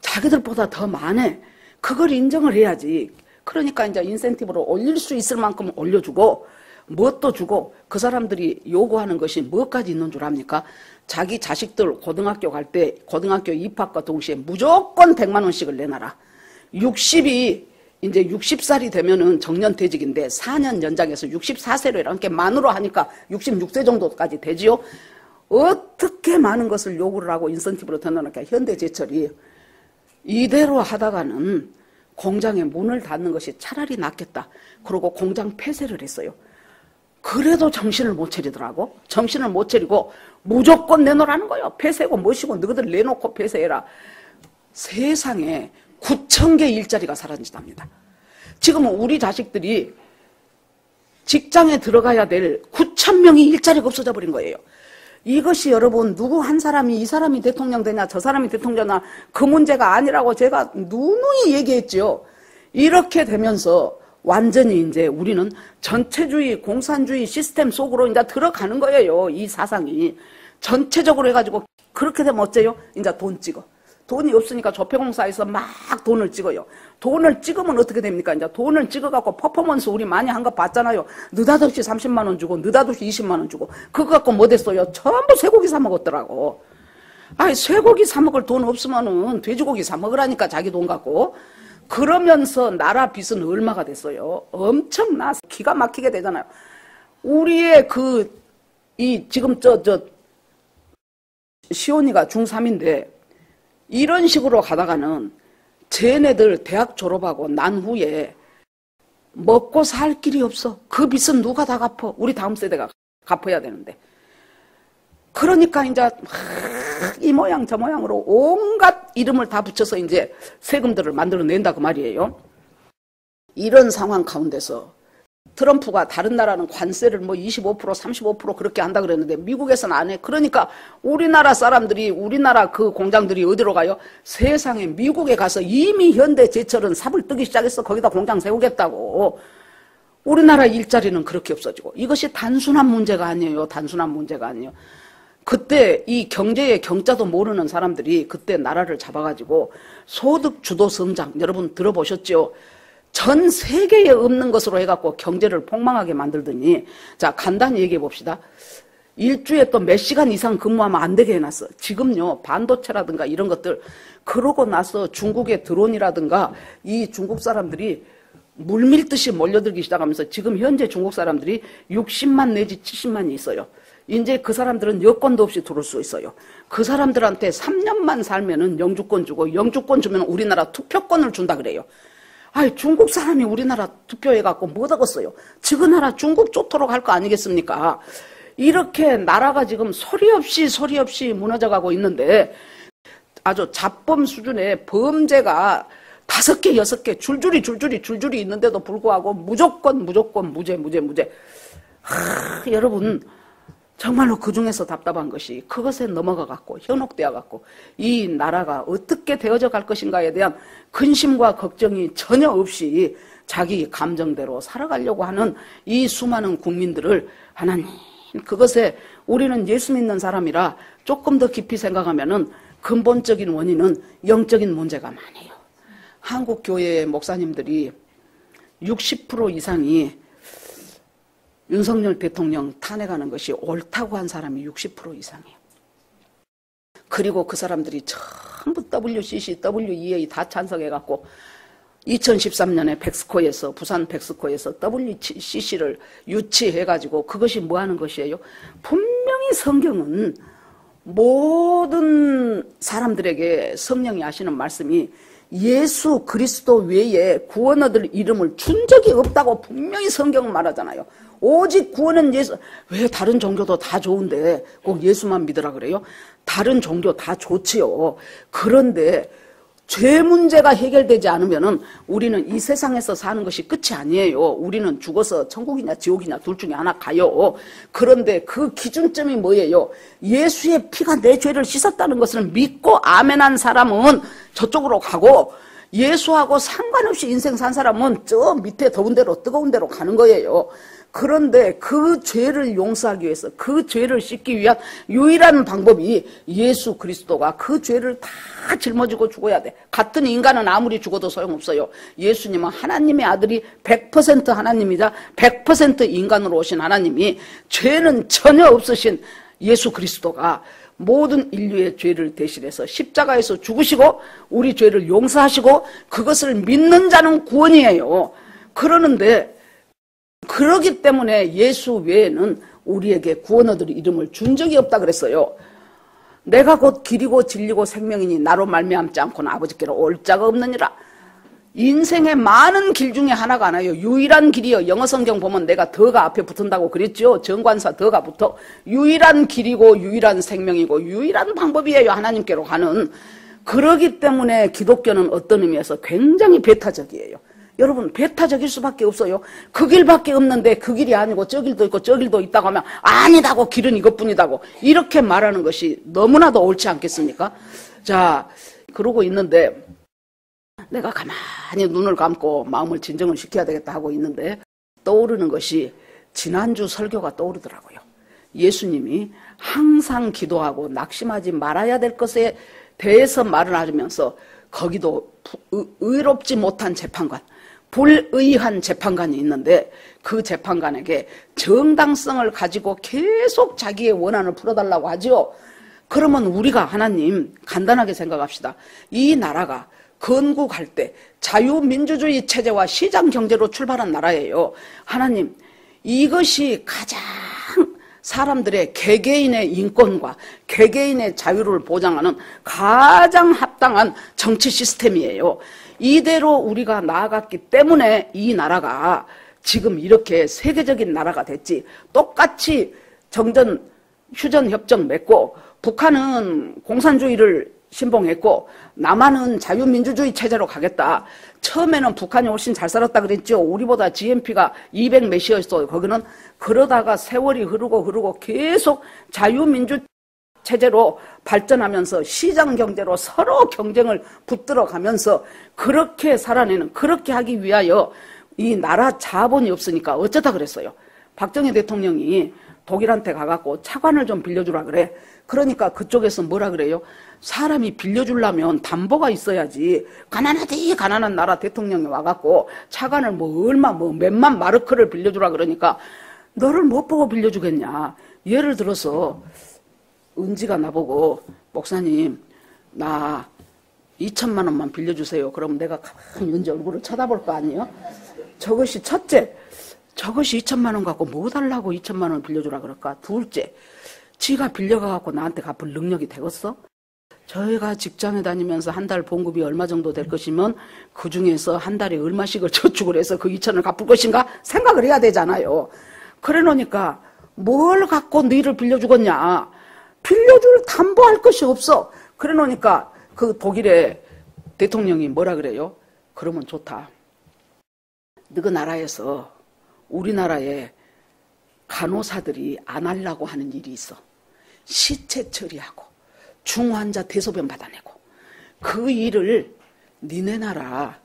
자기들보다 더 많아. 그걸 인정을 해야지. 그러니까 이제 인센티브로 올릴 수 있을 만큼 올려주고, 뭣도 주고, 그 사람들이 요구하는 것이 뭐까지 있는 줄 압니까? 자기 자식들 고등학교 갈 때, 고등학교 입학과 동시에 무조건 100만 원씩을 내놔라. 60이 이제 60살이 되면은 정년퇴직인데 4년 연장해서 64세로 이렇게 만으로 하니까 66세 정도까지 되지요. 어떻게 많은 것을 요구를 하고 인센티브로 던져놓을까. 현대제철이 이대로 하다가는 공장에 문을 닫는 것이 차라리 낫겠다. 그러고 공장 폐쇄를 했어요. 그래도 정신을 못 차리더라고. 정신을 못 차리고 무조건 내놓으라는 거예요. 폐쇄고 뭐시고 너희들 내놓고 폐쇄해라. 세상에 9,000개 일자리가 사라진답니다. 지금 우리 자식들이 직장에 들어가야 될 9,000명이 일자리가 없어져 버린 거예요. 이것이 여러분 누구 한 사람이 이 사람이 대통령 되냐 저 사람이 대통령 되냐 그 문제가 아니라고 제가 누누이 얘기했죠. 이렇게 되면서 완전히 이제 우리는 전체주의 공산주의 시스템 속으로 이제 들어가는 거예요. 이 사상이 전체적으로 해가지고 그렇게 되면 어째요? 이제 돈 찍어. 돈이 없으니까 조폐공사에서 막 돈을 찍어요. 돈을 찍으면 어떻게 됩니까? 이제 돈을 찍어갖고 퍼포먼스 우리 많이 한 거 봤잖아요. 느닷없이 30만 원 주고 느닷없이 20만 원 주고 그거 갖고 뭐 됐어요? 전부 쇠고기 사 먹었더라고. 아니 쇠고기 사 먹을 돈 없으면은 돼지고기 사 먹으라니까 자기 돈 갖고. 그러면서 나라 빚은 얼마가 됐어요? 엄청나 기가 막히게 되잖아요. 우리의 지금 시온이가 중3인데 이런 식으로 가다가는 쟤네들 대학 졸업하고 난 후에 먹고 살 길이 없어. 그 빚은 누가 다 갚어? 우리 다음 세대가 갚아야 되는데. 그러니까 이제 이 모양 저 모양으로 온갖 이름을 다 붙여서 이제 세금들을 만들어낸다 그 말이에요. 이런 상황 가운데서 트럼프가 다른 나라는 관세를 뭐 25%, 35% 그렇게 한다 그랬는데 미국에서는 안 해. 그러니까 우리나라 사람들이 우리나라 그 공장들이 어디로 가요? 세상에 미국에 가서 이미 현대제철은 삽을 뜨기 시작했어. 거기다 공장 세우겠다고. 우리나라 일자리는 그렇게 없어지고. 이것이 단순한 문제가 아니에요. 단순한 문제가 아니에요. 그때 이 경제의 경자도 모르는 사람들이 그때 나라를 잡아가지고 소득 주도 성장, 여러분 들어보셨죠? 전 세계에 없는 것으로 해갖고 경제를 폭망하게 만들더니, 자, 간단히 얘기해 봅시다. 일주에 또 몇 시간 이상 근무하면 안 되게 해놨어. 지금요, 반도체라든가 이런 것들, 그러고 나서 중국의 드론이라든가 이 중국 사람들이 물밀듯이 몰려들기 시작하면서 지금 현재 중국 사람들이 60만 내지 70만이 있어요. 이제 그 사람들은 여권도 없이 들어올 수 있어요. 그 사람들한테 3년만 살면은 영주권 주고, 영주권 주면 우리나라 투표권을 준다 그래요. 아이, 중국 사람이 우리나라 투표해갖고 못 얻었어요. 지그 나라 중국 좋도록 할 거 아니겠습니까? 이렇게 나라가 지금 소리 없이 무너져가고 있는데 아주 자범 수준의 범죄가 5개, 6개 줄줄이 있는데도 불구하고 무조건 무죄. 여러분, 정말로 그 중에서 답답한 것이 그것에 넘어가갖고 현혹되어갖고 이 나라가 어떻게 되어져 갈 것인가에 대한 근심과 걱정이 전혀 없이 자기 감정대로 살아가려고 하는 이 수많은 국민들을 하나님, 그것에 우리는 예수 믿는 사람이라 조금 더 깊이 생각하면은 근본적인 원인은 영적인 문제가 많아요. 한국 교회의 목사님들이 60% 이상이 윤석열 대통령 탄핵하는 것이 옳다고 한 사람이 60% 이상이에요. 그리고 그 사람들이 전부 WCC, WEA 다 찬성해갖고 2013년에 백스코에서, 부산 백스코에서 WCC를 유치해가지고 그것이 뭐 하는 것이에요? 분명히 성경은 모든 사람들에게 성령이 하시는 말씀이 예수 그리스도 외에 구원 얻을 이름을 준 적이 없다고 분명히 성경은 말하잖아요. 오직 구원은 예수. 왜 다른 종교도 다 좋은데 꼭 예수만 믿으라 그래요? 다른 종교 다 좋지요. 그런데 죄 문제가 해결되지 않으면은 우리는 이 세상에서 사는 것이 끝이 아니에요. 우리는 죽어서 천국이냐 지옥이냐 둘 중에 하나 가요. 그런데 그 기준점이 뭐예요? 예수의 피가 내 죄를 씻었다는 것을 믿고 아멘한 사람은 저쪽으로 가고, 예수하고 상관없이 인생 산 사람은 저 밑에 더운 데로 뜨거운 데로 가는 거예요. 그런데 그 죄를 용서하기 위해서, 그 죄를 씻기 위한 유일한 방법이 예수 그리스도가 그 죄를 다 짊어지고 죽어야 돼. 같은 인간은 아무리 죽어도 소용없어요. 예수님은 하나님의 아들이 100% 하나님이자 100% 인간으로 오신 하나님이 죄는 전혀 없으신 예수 그리스도가 모든 인류의 죄를 대신해서 십자가에서 죽으시고 우리 죄를 용서하시고 그것을 믿는 자는 구원이에요. 그러는데 그러기 때문에 예수 외에는 우리에게 구원 얻을 이름을 준 적이 없다 그랬어요. 내가 곧 길이고 진리고 생명이니 나로 말미암지 않고는 아버지께로 올 자가 없느니라. 인생의 많은 길 중에 하나가 하나요. 유일한 길이요. 영어 성경 보면 내가 더가 앞에 붙은다고 그랬죠. 정관사 더가 붙어. 유일한 길이고 유일한 생명이고 유일한 방법이에요. 하나님께로 가는. 그러기 때문에 기독교는 어떤 의미에서 굉장히 배타적이에요. 여러분, 배타적일 수밖에 없어요. 그 길밖에 없는데 그 길이 아니고 저 길도 있고 저 길도 있다고 하면 아니다고, 길은 이것뿐이다고 이렇게 말하는 것이 너무나도 옳지 않겠습니까? 자, 그러고 있는데 내가 가만히 눈을 감고 마음을 진정을 시켜야 되겠다 하고 있는데 떠오르는 것이 지난주 설교가 떠오르더라고요. 예수님이 항상 기도하고 낙심하지 말아야 될 것에 대해서 말을 하면서 거기도 의롭지 못한 재판관, 불의한 재판관이 있는데 그 재판관에게 정당성을 가지고 계속 자기의 원한을 풀어달라고 하죠. 그러면 우리가 하나님 간단하게 생각합시다. 이 나라가 건국할 때 자유민주주의 체제와 시장경제로 출발한 나라예요. 하나님, 이것이 가장 사람들의 개개인의 인권과 개개인의 자유를 보장하는 가장 합당한 정치 시스템이에요. 이대로 우리가 나아갔기 때문에 이 나라가 지금 이렇게 세계적인 나라가 됐지. 똑같이 정전 휴전협정 맺고 북한은 공산주의를 신봉했고 남한은 자유민주주의 체제로 가겠다. 처음에는 북한이 훨씬 잘 살았다 그랬죠. 우리보다 GNP가 200 몇이었어요. 거기는 그러다가 세월이 흐르고 계속 자유민주 체제로 발전하면서 시장 경제로 서로 경쟁을 붙들어 가면서 그렇게 살아내는, 그렇게 하기 위하여 이 나라 자본이 없으니까 어쩌다 그랬어요. 박정희 대통령이 독일한테 가갖고 차관을 좀 빌려주라 그래. 그러니까 그쪽에서 뭐라 그래요? 사람이 빌려주려면 담보가 있어야지. 가난하디 가난한 나라 대통령이 와갖고 차관을 몇만 마르크를 빌려주라 그러니까 너를 못 보고 빌려주겠냐. 예를 들어서 은지가 나보고 목사님 나 2천만 원만 빌려주세요. 그럼 내가 가만히 은지 얼굴을 쳐다볼 거 아니에요? 저것이 첫째, 저것이 2천만 원 갖고 뭐 달라고 2천만 원 빌려주라 그럴까? 둘째, 지가 빌려가갖고 나한테 갚을 능력이 되겠어? 저희가 직장에 다니면서 한 달 봉급이 얼마 정도 될 것이면 그 중에서 한 달에 얼마씩을 저축을 해서 그 2천을 갚을 것인가 생각을 해야 되잖아요. 그래 놓으니까 뭘 갖고 너희를 빌려주겠냐. 빌려줄 담보할 것이 없어. 그래 놓으니까 그 독일의 대통령이 뭐라 그래요? 그러면 좋다. 너그 나라에서 우리나라에 간호사들이 안 하려고 하는 일이 있어. 시체 처리하고 중환자 대소변 받아내고 그 일을 니네 나라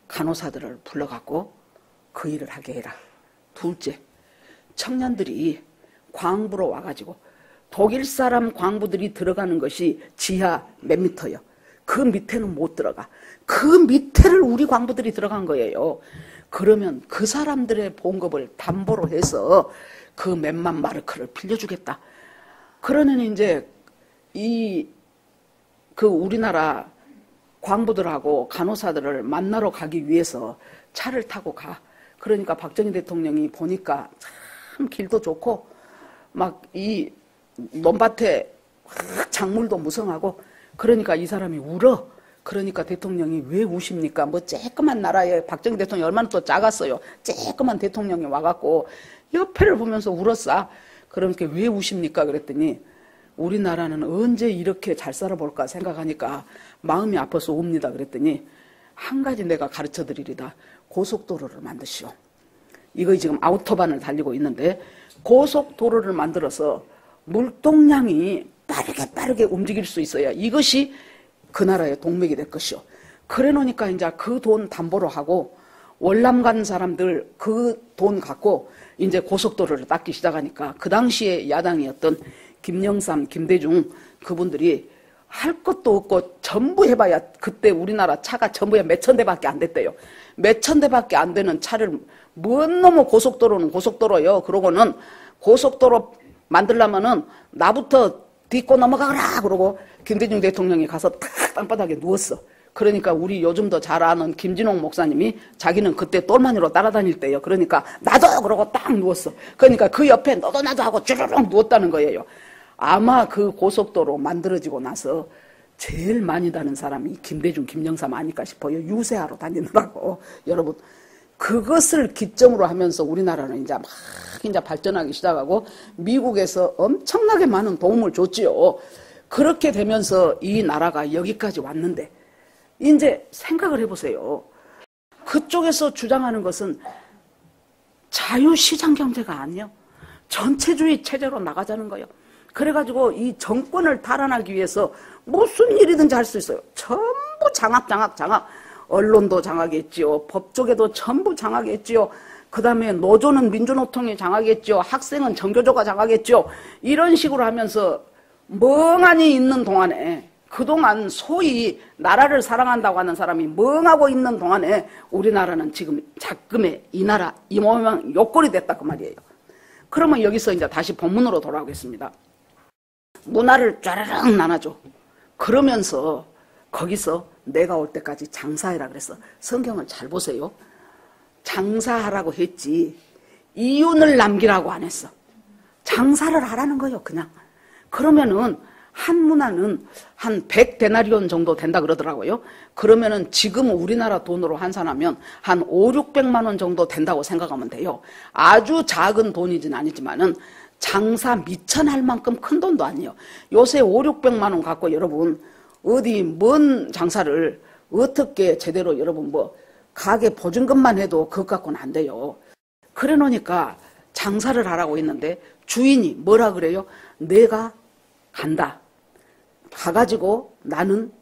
간호사들을 불러갖고 그 일을 하게 해라. 둘째, 청년들이 광부로 와가지고 독일 사람 광부들이 들어가는 것이 지하 몇 미터요. 그 밑에는 못 들어가. 그 밑에를 우리 광부들이 들어간 거예요. 그러면 그 사람들의 봉급을 담보로 해서 그 몇만 마르크를 빌려주겠다. 그러면 이제 그 우리나라 광부들하고 간호사들을 만나러 가기 위해서 차를 타고 가. 그러니까 박정희 대통령이 보니까 참 길도 좋고 막 이 논밭에 작물도 무성하고 그러니까 이 사람이 울어. 그러니까 대통령이 왜 우십니까? 뭐 쬐끄만 나라에 박정희 대통령이 얼마나 또 작았어요. 쬐끄만 대통령이 와갖고 옆에를 보면서 울었어. 그러니까 왜 우십니까? 그랬더니 우리나라는 언제 이렇게 잘 살아볼까 생각하니까 마음이 아파서 웁니다. 그랬더니 한 가지 내가 가르쳐 드리리다. 고속도로를 만드시오. 이거 지금 아우토반을 달리고 있는데 고속도로를 만들어서 물동량이 빠르게 움직일 수 있어야 이것이 그 나라의 동맥이 될 것이오. 그래 놓으니까 이제 그 돈 담보로 하고 월남 간 사람들 그 돈 갖고 이제 고속도로를 닦기 시작하니까 그 당시에 야당이었던 김영삼, 김대중 그분들이 할 것도 없고 전부 해봐야 그때 우리나라 차가 전부야 몇천 대밖에 안 됐대요. 몇천 대밖에 안 되는 차를 뭔 놈의 고속도로는 고속도로요. 그러고는 고속도로 만들려면은 나부터 딛고 넘어가라 그러고 김대중 대통령이 가서 탁 땅바닥에 누웠어. 그러니까 우리 요즘도 잘 아는 김진홍 목사님이 자기는 그때 똘마니로 따라다닐 때요. 그러니까 나도 그러고 딱 누웠어. 그러니까 그 옆에 너도 나도 하고 쭈르륵 누웠다는 거예요. 아마 그 고속도로 만들어지고 나서 제일 많이 다는 사람이 김대중, 김영삼 아닐까 싶어요. 유세하러 다니느라고. 여러분, 그것을 기점으로 하면서 우리나라는 이제 막 이제 발전하기 시작하고 미국에서 엄청나게 많은 도움을 줬지요. 그렇게 되면서 이 나라가 여기까지 왔는데 이제 생각을 해보세요. 그쪽에서 주장하는 것은 자유시장 경제가 아니에요. 전체주의 체제로 나가자는 거예요. 그래가지고 이 정권을 탈환하기 위해서 무슨 일이든지 할 수 있어요. 전부 장악. 언론도 장악했지요. 법조계도 전부 장악했지요. 그 다음에 노조는 민주노총이 장악했지요. 학생은 정교조가 장악했지요. 이런 식으로 하면서 멍하니 있는 동안에 그동안 소위 나라를 사랑한다고 하는 사람이 멍하고 있는 동안에 우리나라는 지금 작금의 이 나라 이 모양 요꼴이 됐다 그 말이에요. 그러면 여기서 이제 다시 본문으로 돌아오겠습니다. 문화를 쫘르륵 나눠줘. 그러면서 거기서 내가 올 때까지 장사해라 그랬어. 성경을 잘 보세요. 장사하라고 했지 이윤을 남기라고 안 했어. 장사를 하라는 거예요, 그냥. 그러면은 한 문화는 한 100데나리온 정도 된다 그러더라고요. 그러면은 지금 우리나라 돈으로 환산하면 한 5, 600만 원 정도 된다고 생각하면 돼요. 아주 작은 돈이진 아니지만은 장사 미천할 만큼 큰 돈도 아니에요. 요새 5, 600만 원 갖고 여러분 어디 뭔 장사를 어떻게 제대로 여러분 뭐 가게 보증금만 해도 그것 갖고는 안 돼요. 그래 놓으니까 장사를 하라고 했는데 주인이 뭐라 그래요? 내가 간다. 가가지고 나는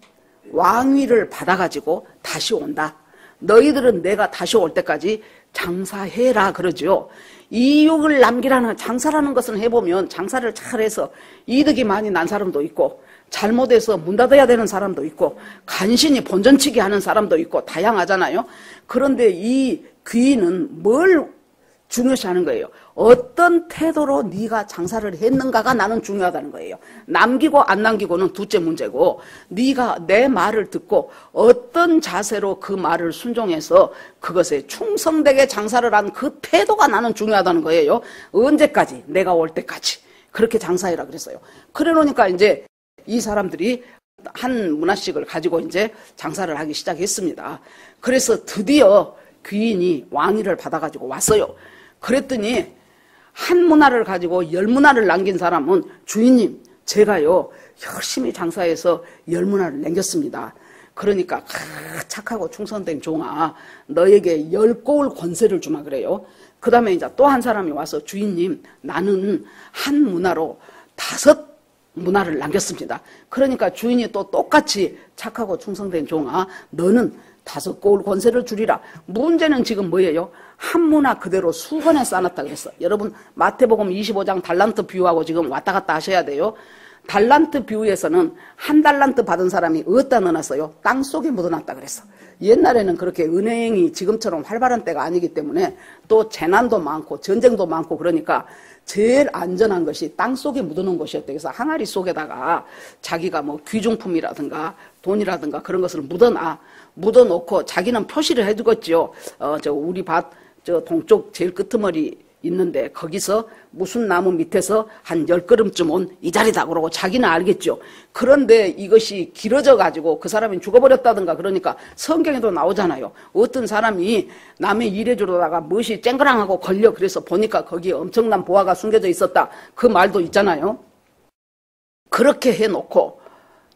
왕위를 받아가지고 다시 온다. 너희들은 내가 다시 올 때까지 장사해라 그러죠. 이육을 남기라는 장사라는 것은 해보면 장사를 잘해서 이득이 많이 난 사람도 있고 잘못해서 문 닫아야 되는 사람도 있고 간신히 본전치기 하는 사람도 있고 다양하잖아요. 그런데 이 귀인은 뭘 중요시하는 거예요. 어떤 태도로 네가 장사를 했는가가 나는 중요하다는 거예요. 남기고 안 남기고는 둘째 문제고 네가 내 말을 듣고 어떤 자세로 그 말을 순종해서 그것에 충성되게 장사를 한 그 태도가 나는 중요하다는 거예요. 언제까지? 내가 올 때까지. 그렇게 장사해라 그랬어요. 그래 놓으니까 이제 이 사람들이 한 문화씩을 가지고 이제 장사를 하기 시작했습니다. 그래서 드디어 귀인이 왕위를 받아가지고 왔어요. 그랬더니 한 문화를 가지고 10문화를 남긴 사람은 주인님 제가요 열심히 장사해서 10문화를 남겼습니다. 그러니까 착하고 충성된 종아 너에게 10고을 권세를 주마 그래요. 그 다음에 이제 또 한 사람이 와서 주인님 나는 한 문화로 5문화를 남겼습니다. 그러니까 주인이 또 똑같이 착하고 충성된 종아 너는 5고을 권세를 주리라. 문제는 지금 뭐예요? 한 문화 그대로 수건에 싸놨다 그랬어. 여러분 마태복음 25장 달란트 비유하고 지금 왔다 갔다 하셔야 돼요. 달란트 비유에서는 한 달란트 받은 사람이 어디다 넣어놨어요? 땅속에 묻어놨다 그랬어. 옛날에는 그렇게 은행이 지금처럼 활발한 때가 아니기 때문에 또 재난도 많고 전쟁도 많고 그러니까 제일 안전한 것이 땅속에 묻어놓은 것이었대. 그래서 항아리 속에다가 자기가 뭐 귀중품이라든가 돈이라든가 그런 것을 묻어놓고 자기는 표시를 해두겠지요. 우리 밭 동쪽 제일 끄트머리 있는데 거기서 무슨 나무 밑에서 한 10걸음쯤 온 이 자리다 그러고 자기는 알겠죠. 그런데 이것이 길어져 가지고 그 사람이 죽어버렸다든가 그러니까 성경에도 나오잖아요. 어떤 사람이 남의 이래주러다가 무엇이 쨍그랑하고 걸려 그래서 보니까 거기에 엄청난 보화가 숨겨져 있었다. 그 말도 있잖아요. 그렇게 해놓고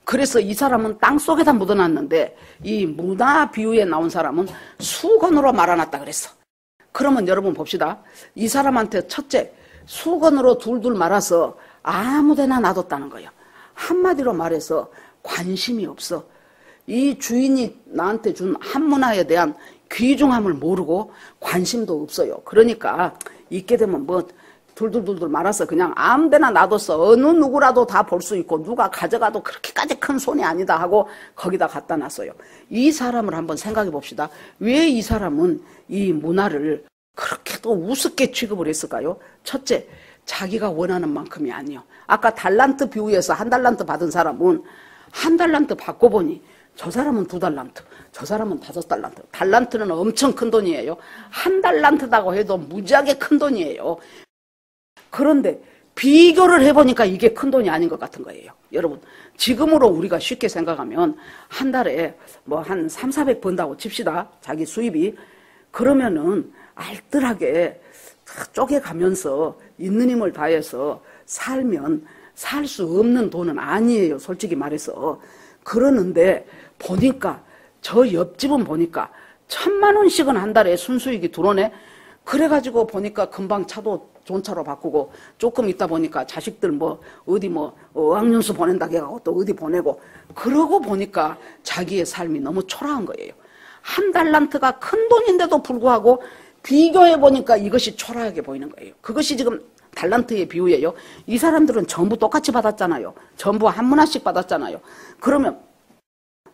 그래서 이 사람은 땅속에다 묻어놨는데 이 문화 비유에 나온 사람은 수건으로 말아놨다 그랬어. 그러면 여러분 봅시다. 이 사람한테 첫째 수건으로 둘둘 말아서 아무데나 놔뒀다는 거예요. 한마디로 말해서 관심이 없어. 이 주인이 나한테 준 한 문화에 대한 귀중함을 모르고 관심도 없어요. 그러니까 있게 되면 뭐 둘둘둘둘 말아서 그냥 아무데나 놔뒀어. 어느 누구라도 다 볼 수 있고 누가 가져가도 그렇게까지 큰 손이 아니다 하고 거기다 갖다 놨어요. 이 사람을 한번 생각해 봅시다. 왜 이 사람은 이 문화를 그렇게도 우습게 취급을 했을까요? 첫째, 자기가 원하는 만큼이 아니에요. 아까 달란트 비유에서 한 달란트 받은 사람은 한 달란트 받고 보니 저 사람은 2달란트, 저 사람은 5달란트. 달란트는 엄청 큰 돈이에요. 한 달란트다고 해도 무지하게 큰 돈이에요. 그런데 비교를 해보니까 이게 큰 돈이 아닌 것 같은 거예요. 여러분 지금으로 우리가 쉽게 생각하면 한 달에 뭐 한 3, 400 번다고 칩시다. 자기 수입이. 그러면은 알뜰하게 쪼개가면서 있는 힘을 다해서 살면 살 수 없는 돈은 아니에요. 솔직히 말해서. 그러는데 보니까 저 옆집은 보니까 1000만 원씩은 한 달에 순수익이 들어오네. 그래가지고 보니까 금방 차도 좋은 차로 바꾸고 조금 있다 보니까 자식들 어디 어학연수 보낸다 해가지고 또 어디 보내고 그러고 보니까 자기의 삶이 너무 초라한 거예요. 한 달란트가 큰 돈인데도 불구하고 비교해 보니까 이것이 초라하게 보이는 거예요. 그것이 지금 달란트의 비유예요. 이 사람들은 전부 똑같이 받았잖아요. 전부 한 문화씩 받았잖아요. 그러면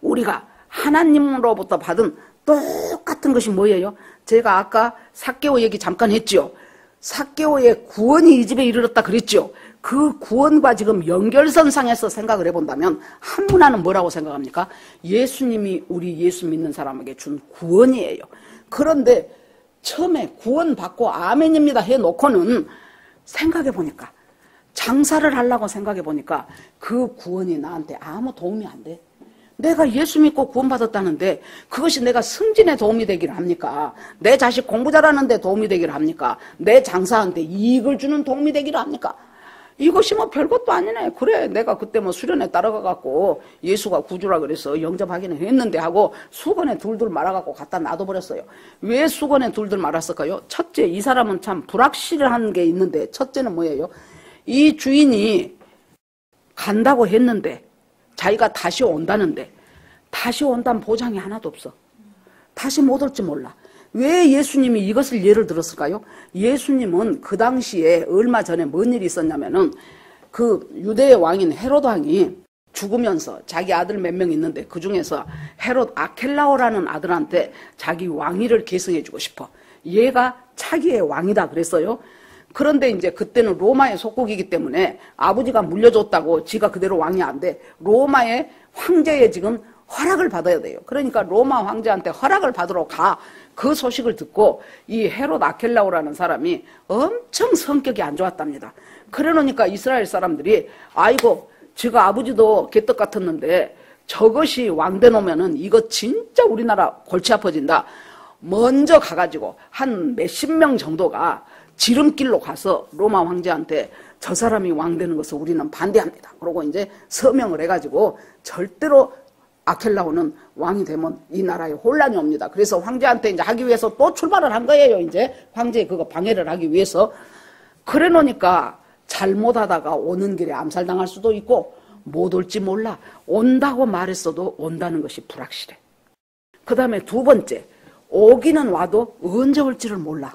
우리가 하나님으로부터 받은 똑같은 것이 뭐예요? 제가 아까 삭개오 얘기 잠깐 했죠. 삭개오의 구원이 이 집에 이르렀다 그랬죠. 그 구원과 지금 연결선상에서 생각을 해본다면 한 문화는 뭐라고 생각합니까? 예수님이 우리 예수 믿는 사람에게 준 구원이에요. 그런데 처음에 구원받고 아멘입니다 해놓고는 생각해보니까 장사를 하려고 생각해 보니까 그 구원이 나한테 아무 도움이 안 돼. 내가 예수 믿고 구원받았다는데 그것이 내가 승진에 도움이 되기를 합니까? 내 자식 공부 잘하는데 도움이 되기를 합니까? 내 장사한테 이익을 주는 도움이 되기를 합니까? 이것이 뭐 별것도 아니네. 그래, 내가 그때 뭐 수련회 따라가갖고 예수가 구주라 그래서 영접하기는 했는데 하고 수건에 둘둘 말아갖고 갖다 놔둬버렸어요. 왜 수건에 둘둘 말았을까요? 첫째, 이 사람은 참 불확실한 게 있는데, 첫째는 뭐예요? 이 주인이 간다고 했는데 자기가 다시 온다는데 다시 온다는 보장이 하나도 없어. 다시 못 올지 몰라. 왜 예수님이 이것을 예를 들었을까요? 예수님은 그 당시에 얼마 전에 뭔 일이 있었냐면은 그 유대의 왕인 헤롯 왕이 죽으면서 자기 아들 몇 명 있는데 그 중에서 헤롯 아켈라오라는 아들한테 자기 왕위를 계승해주고 싶어. 얘가 차기의 왕이다 그랬어요. 그런데 이제 그때는 로마의 속국이기 때문에 아버지가 물려줬다고 지가 그대로 왕이 안 돼. 로마의 황제의 지금 허락을 받아야 돼요. 그러니까 로마 황제한테 허락을 받으러 가. 그 소식을 듣고 이 헤롯 아켈라오라는 사람이 엄청 성격이 안 좋았답니다. 그래 놓으니까 이스라엘 사람들이 아이고 지가 아버지도 개떡 같았는데 저것이 왕돼 놓으면은 이거 진짜 우리나라 골치 아파진다. 먼저 가가지고 한 몇십 명 정도가 지름길로 가서 로마 황제한테 저 사람이 왕되는 것을 우리는 반대합니다. 그러고 이제 서명을 해가지고 절대로 아켈라오는 왕이 되면 이 나라에 혼란이 옵니다. 그래서 황제한테 이제 하기 위해서 또 출발을 한 거예요. 이제 황제 그거 방해를 하기 위해서. 그래 놓으니까 잘못하다가 오는 길에 암살당할 수도 있고 못 올지 몰라. 온다고 말했어도 온다는 것이 불확실해. 그 다음에 두 번째, 오기는 와도 언제 올지를 몰라.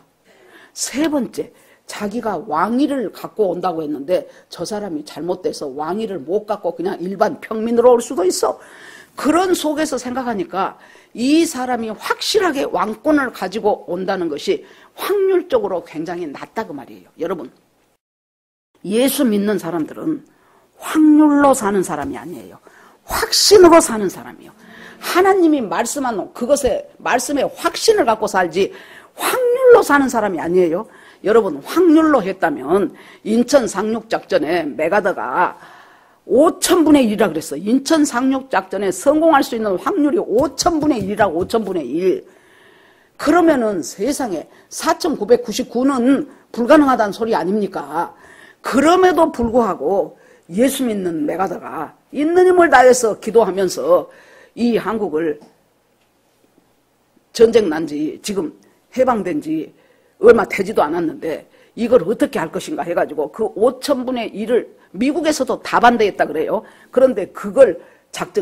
세 번째, 자기가 왕위를 갖고 온다고 했는데 저 사람이 잘못돼서 왕위를 못 갖고 그냥 일반 평민으로 올 수도 있어. 그런 속에서 생각하니까 이 사람이 확실하게 왕권을 가지고 온다는 것이 확률적으로 굉장히 낮다 그 말이에요. 여러분, 예수 믿는 사람들은 확률로 사는 사람이 아니에요. 확신으로 사는 사람이에요. 하나님이 말씀한 그것에 말씀에 확신을 갖고 살지 확률로 사는 사람이 아니에요. 여러분, 확률로 했다면 인천 상륙작전에 메가더가 5,000분의 1이라 그랬어. 인천 상륙작전에 성공할 수 있는 확률이 5,000분의 1이라고. 5,000분의 1. 그러면은 세상에 4,999는 불가능하다는 소리 아닙니까? 그럼에도 불구하고 예수 믿는 메가더가 있는 힘을 다해서 기도하면서 이 한국을 전쟁 난 지 지금 해방된 지 얼마 되지도 않았는데 이걸 어떻게 할 것인가 해가지고 그 5,000분의 1을 미국에서도 다 반대했다 그래요. 그런데 그걸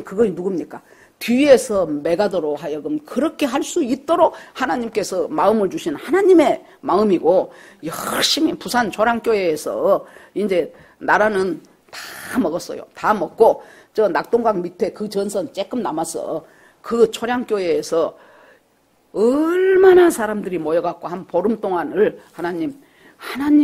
그것이 누굽니까? 뒤에서 메가더로 하여금 그렇게 할 수 있도록 하나님께서 마음을 주신 하나님의 마음이고, 열심히 부산 조량교회에서 이제 나라는 다 먹었어요. 다 먹고 저 낙동강 밑에 그 전선 조금 남았어. 그 초량교회에서 얼마나 사람들이 모여갖고 한 보름 동안을 하나님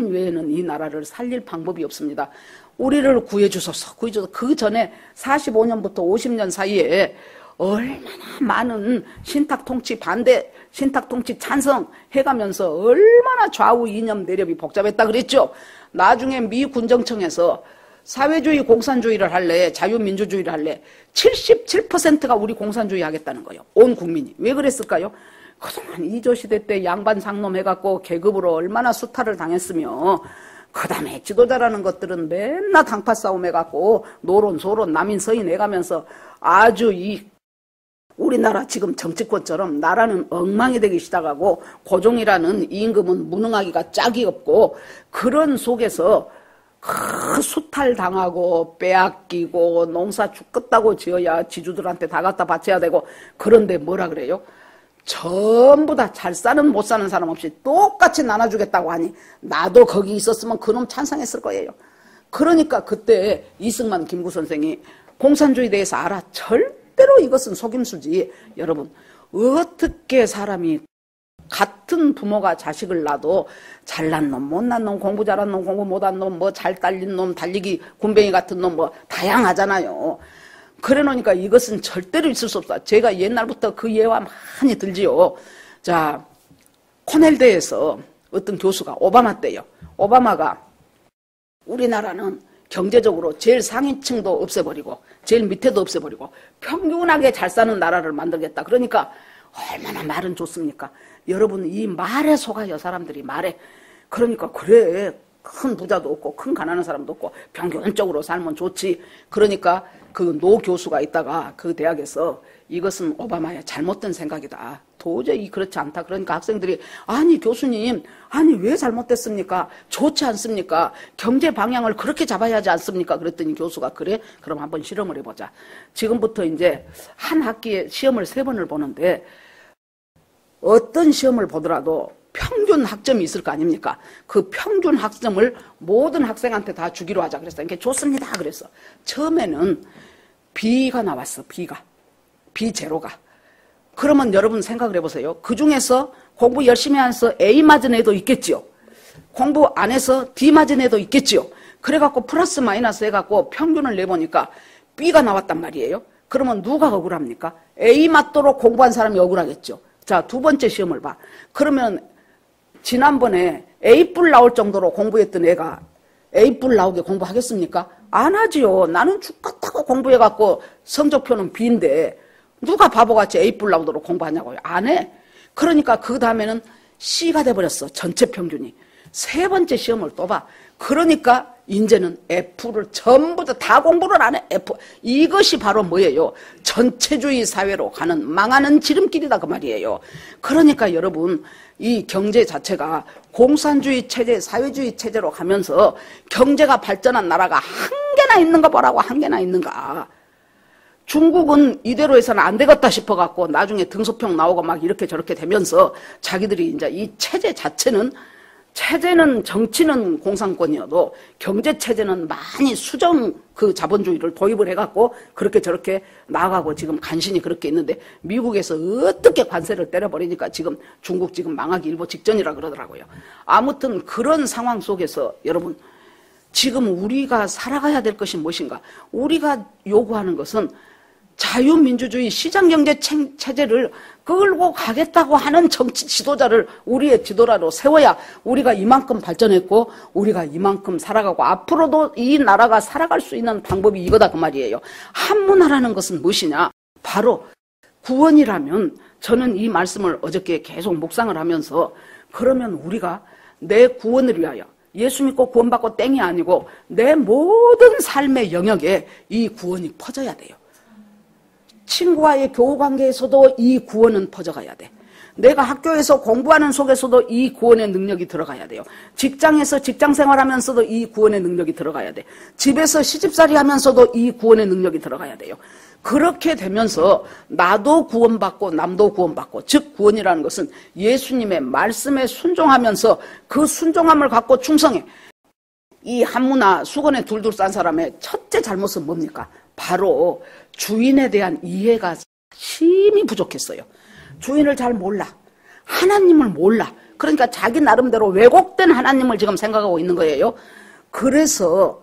외에는 이 나라를 살릴 방법이 없습니다. 우리를 구해주소서. 그 전에 45년부터 50년 사이에 얼마나 많은 신탁통치 반대, 신탁통치 찬성 해가면서 얼마나 좌우 이념 내력이 복잡했다 그랬죠. 나중에 미 군정청에서 사회주의 공산주의를 할래, 자유민주주의를 할래, 77%가 우리 공산주의 하겠다는 거예요. 온 국민이. 왜 그랬을까요? 그동안 이조시대 때 양반 상놈 해갖고 계급으로 얼마나 수탈을 당했으며, 그 다음에 지도자라는 것들은 맨날 당파 싸움 해갖고 노론, 소론, 남인, 서인 해가면서 아주 우리나라 지금 정치권처럼 나라는 엉망이 되기 시작하고 고종이라는 임금은 무능하기가 짝이 없고, 그런 속에서 그 수탈당하고 빼앗기고 농사 죽겠다고 지어야 지주들한테 다 갖다 바쳐야 되고, 그런데 뭐라 그래요? 전부 다 잘 사는 못 사는 사람 없이 똑같이 나눠주겠다고 하니 나도 거기 있었으면 그놈 찬성했을 거예요. 그러니까 그때 이승만 김구 선생이 공산주의에 대해서 알아. 절대로 이것은 속임수지. 여러분, 어떻게 사람이 같은 부모가 자식을 낳아도 잘난 놈, 못난 놈, 공부 잘한 놈, 공부 못한 놈, 뭐 잘 딸린 놈, 달리기 군뱅이 같은 놈, 뭐 다양하잖아요. 그래 놓으니까 이것은 절대로 있을 수 없다. 제가 옛날부터 그 예화 많이 들지요. 자, 코넬대에서 어떤 교수가 오바마 때요. 오바마가 우리나라는 경제적으로 제일 상위층도 없애버리고 제일 밑에도 없애버리고 평균하게 잘 사는 나라를 만들겠다. 그러니까 얼마나 말은 좋습니까? 여러분 이 말에 속아요. 사람들이 말에. 그러니까 그래 큰 부자도 없고 큰 가난한 사람도 없고 평균적으로 살면 좋지. 그러니까 그 노 교수가 있다가 그 대학에서 이것은 오바마의 잘못된 생각이다. 도저히 그렇지 않다. 그러니까 학생들이 아니 교수님 아니 왜 잘못됐습니까? 좋지 않습니까? 경제 방향을 그렇게 잡아야 하지 않습니까? 그랬더니 교수가 그래? 그럼 한번 실험을 해보자. 지금부터 이제 한 학기에 시험을 3번을 보는데 어떤 시험을 보더라도 평균 학점이 있을 거 아닙니까? 그 평균 학점을 모든 학생한테 다 주기로 하자 그랬어. 이게 좋습니다. 그랬어. 처음에는 B가 나왔어. B0가. 그러면 여러분 생각을 해보세요. 그 중에서 공부 열심히 해서 A 맞은 애도 있겠지요. 공부 안 해서 D 맞은 애도 있겠지요. 그래갖고 플러스 마이너스 해갖고 평균을 내보니까 B가 나왔단 말이에요. 그러면 누가 억울합니까? A 맞도록 공부한 사람이 억울하겠죠. 자, 두 번째 시험을 봐. 그러면 지난번에 A뿔 나올 정도로 공부했던 애가 A뿔 나오게 공부하겠습니까? 안 하지요. 나는 죽겠다고 공부해갖고 성적표는 B인데 누가 바보같이 A뿔 나오도록 공부하냐고요. 안 해. 그러니까 그 다음에는 C가 돼버렸어. 전체 평균이. 3번째 시험을 또 봐. 그러니까 이제는 F를 전부 다 공부를 안 해. F. 이것이 바로 뭐예요? 전체주의 사회로 가는 망하는 지름길이다 그 말이에요. 그러니까 여러분 이 경제 자체가 공산주의 체제, 사회주의 체제로 가면서 경제가 발전한 나라가 한 개나 있는가 보라고. 한 개나 있는가. 중국은 이대로 해서는 안 되겠다 싶어갖고 나중에 등소평 나오고 막 이렇게 저렇게 되면서 자기들이 이제 이 체제 자체는 정치는 공산권이어도 경제체제는 많이 수정 그 자본주의를 도입을 해갖고 그렇게 저렇게 나아가고 지금 간신히 그렇게 있는데 미국에서 어떻게 관세를 때려버리니까 지금 중국 지금 망하기 일보 직전이라 그러더라고요. 아무튼 그런 상황 속에서 여러분 지금 우리가 살아가야 될 것이 무엇인가? 우리가 요구하는 것은 자유민주주의 시장경제 체제를 끌고 가겠다고 하는 정치 지도자를 우리의 지도자로 세워야 우리가 이만큼 발전했고 우리가 이만큼 살아가고 앞으로도 이 나라가 살아갈 수 있는 방법이 이거다 그 말이에요. 한문화라는 것은 무엇이냐? 바로 구원이라면 저는 이 말씀을 어저께 계속 묵상을 하면서 그러면 우리가 내 구원을 위하여 예수 믿고 구원받고 땡이 아니고 내 모든 삶의 영역에 이 구원이 퍼져야 돼요. 친구와의 교우관계에서도 이 구원은 퍼져가야 돼. 내가 학교에서 공부하는 속에서도 이 구원의 능력이 들어가야 돼요. 직장에서 직장생활하면서도 이 구원의 능력이 들어가야 돼. 집에서 시집살이 하면서도 이 구원의 능력이 들어가야 돼요. 그렇게 되면서 나도 구원받고 남도 구원받고 즉 구원이라는 것은 예수님의 말씀에 순종하면서 그 순종함을 갖고 충성해. 이 한문화 수건에 둘둘 싼 사람의 첫째 잘못은 뭡니까? 바로 주인에 대한 이해가 심히 부족했어요. 주인을 잘 몰라. 하나님을 몰라. 그러니까 자기 나름대로 왜곡된 하나님을 지금 생각하고 있는 거예요. 그래서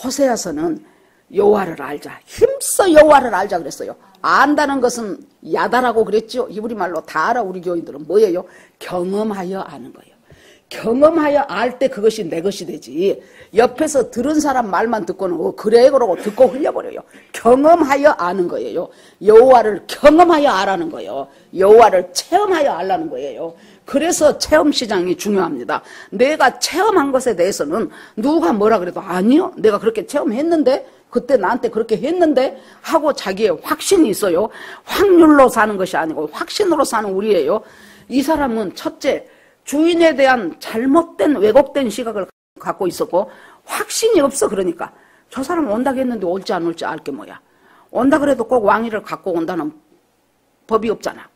호세아서는 여호와를 알자. 힘써 여호와를 알자 그랬어요. 안다는 것은 야다라고 그랬죠. 이브리 말로 다 알아. 우리 교인들은 뭐예요? 경험하여 아는 거예요. 경험하여 알 때 그것이 내 것이 되지. 옆에서 들은 사람 말만 듣고는 그래 그러고 듣고 흘려버려요. 경험하여 아는 거예요. 여호와를 경험하여 알라는 거예요. 여호와를 체험하여 알라는 거예요. 그래서 체험 시장이 중요합니다. 내가 체험한 것에 대해서는 누가 뭐라 그래도 아니요. 내가 그렇게 체험했는데 그때 나한테 그렇게 했는데 하고 자기의 확신이 있어요. 확률로 사는 것이 아니고 확신으로 사는 우리예요. 이 사람은 첫째 주인에 대한 잘못된 왜곡된 시각을 갖고 있었고 확신이 없어. 그러니까 저 사람 온다고 했는데 올지 안 올지 알 게 뭐야. 온다 그래도 꼭 왕위를 갖고 온다는 법이 없잖아.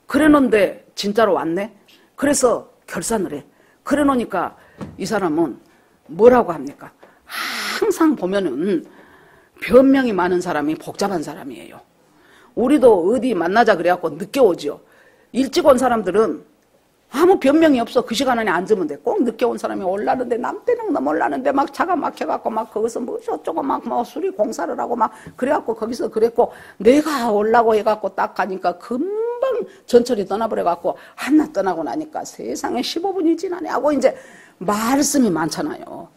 그래놓은데 진짜로 왔네. 그래서 결산을 해. 그래놓으니까 이 사람은 뭐라고 합니까? 항상 보면은 변명이 많은 사람이 복잡한 사람이에요. 우리도 어디 만나자 그래갖고 늦게 오지요. 일찍 온 사람들은 아무 변명이 없어. 그 시간 안에 앉으면 돼. 꼭 늦게 온 사람이 올라는데 남 때는 너 몰라는데 막 차가 막혀갖고 막 거기서 뭐 저쩌고 막 뭐 수리 공사를 하고 막 그래갖고 거기서 그랬고 내가 올라고 해갖고 딱 가니까 금방 전철이 떠나버려갖고 한낮 떠나고 나니까 세상에 15분이 지나네 하고 이제 말씀이 많잖아요.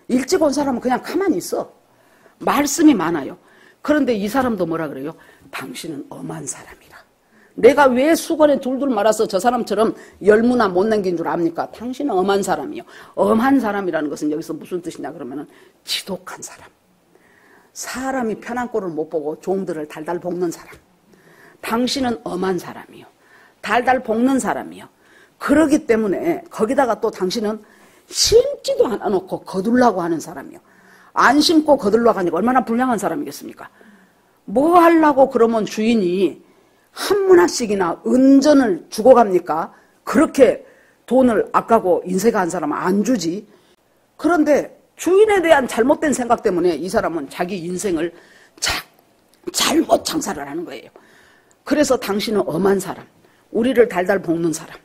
일찍 온 사람은 그냥 가만히 있어. 말씀이 많아요. 그런데 이 사람도 뭐라 그래요? 당신은 엄한 사람이라. 내가 왜 수건에 둘둘 말아서 저 사람처럼 열무나 못 남긴 줄 압니까? 당신은 엄한 사람이요. 엄한 사람이라는 것은 여기서 무슨 뜻이냐 그러면은 지독한 사람. 사람이 편한 꼴을 못 보고 종들을 달달 볶는 사람. 당신은 엄한 사람이요. 달달 볶는 사람이요. 그러기 때문에 거기다가 또 당신은 심지도 않아놓고 거둘라고 하는 사람이요. 안 심고 거둘라고 하니까 얼마나 불량한 사람이겠습니까? 뭐 하려고 그러면 주인이 한 문화씩이나 은전을 주고 갑니까? 그렇게 돈을 아까고 인색한 사람은 안 주지. 그런데 주인에 대한 잘못된 생각 때문에 이 사람은 자기 인생을 잘못 장사를 하는 거예요. 그래서 당신은 엄한 사람, 우리를 달달 볶는 사람,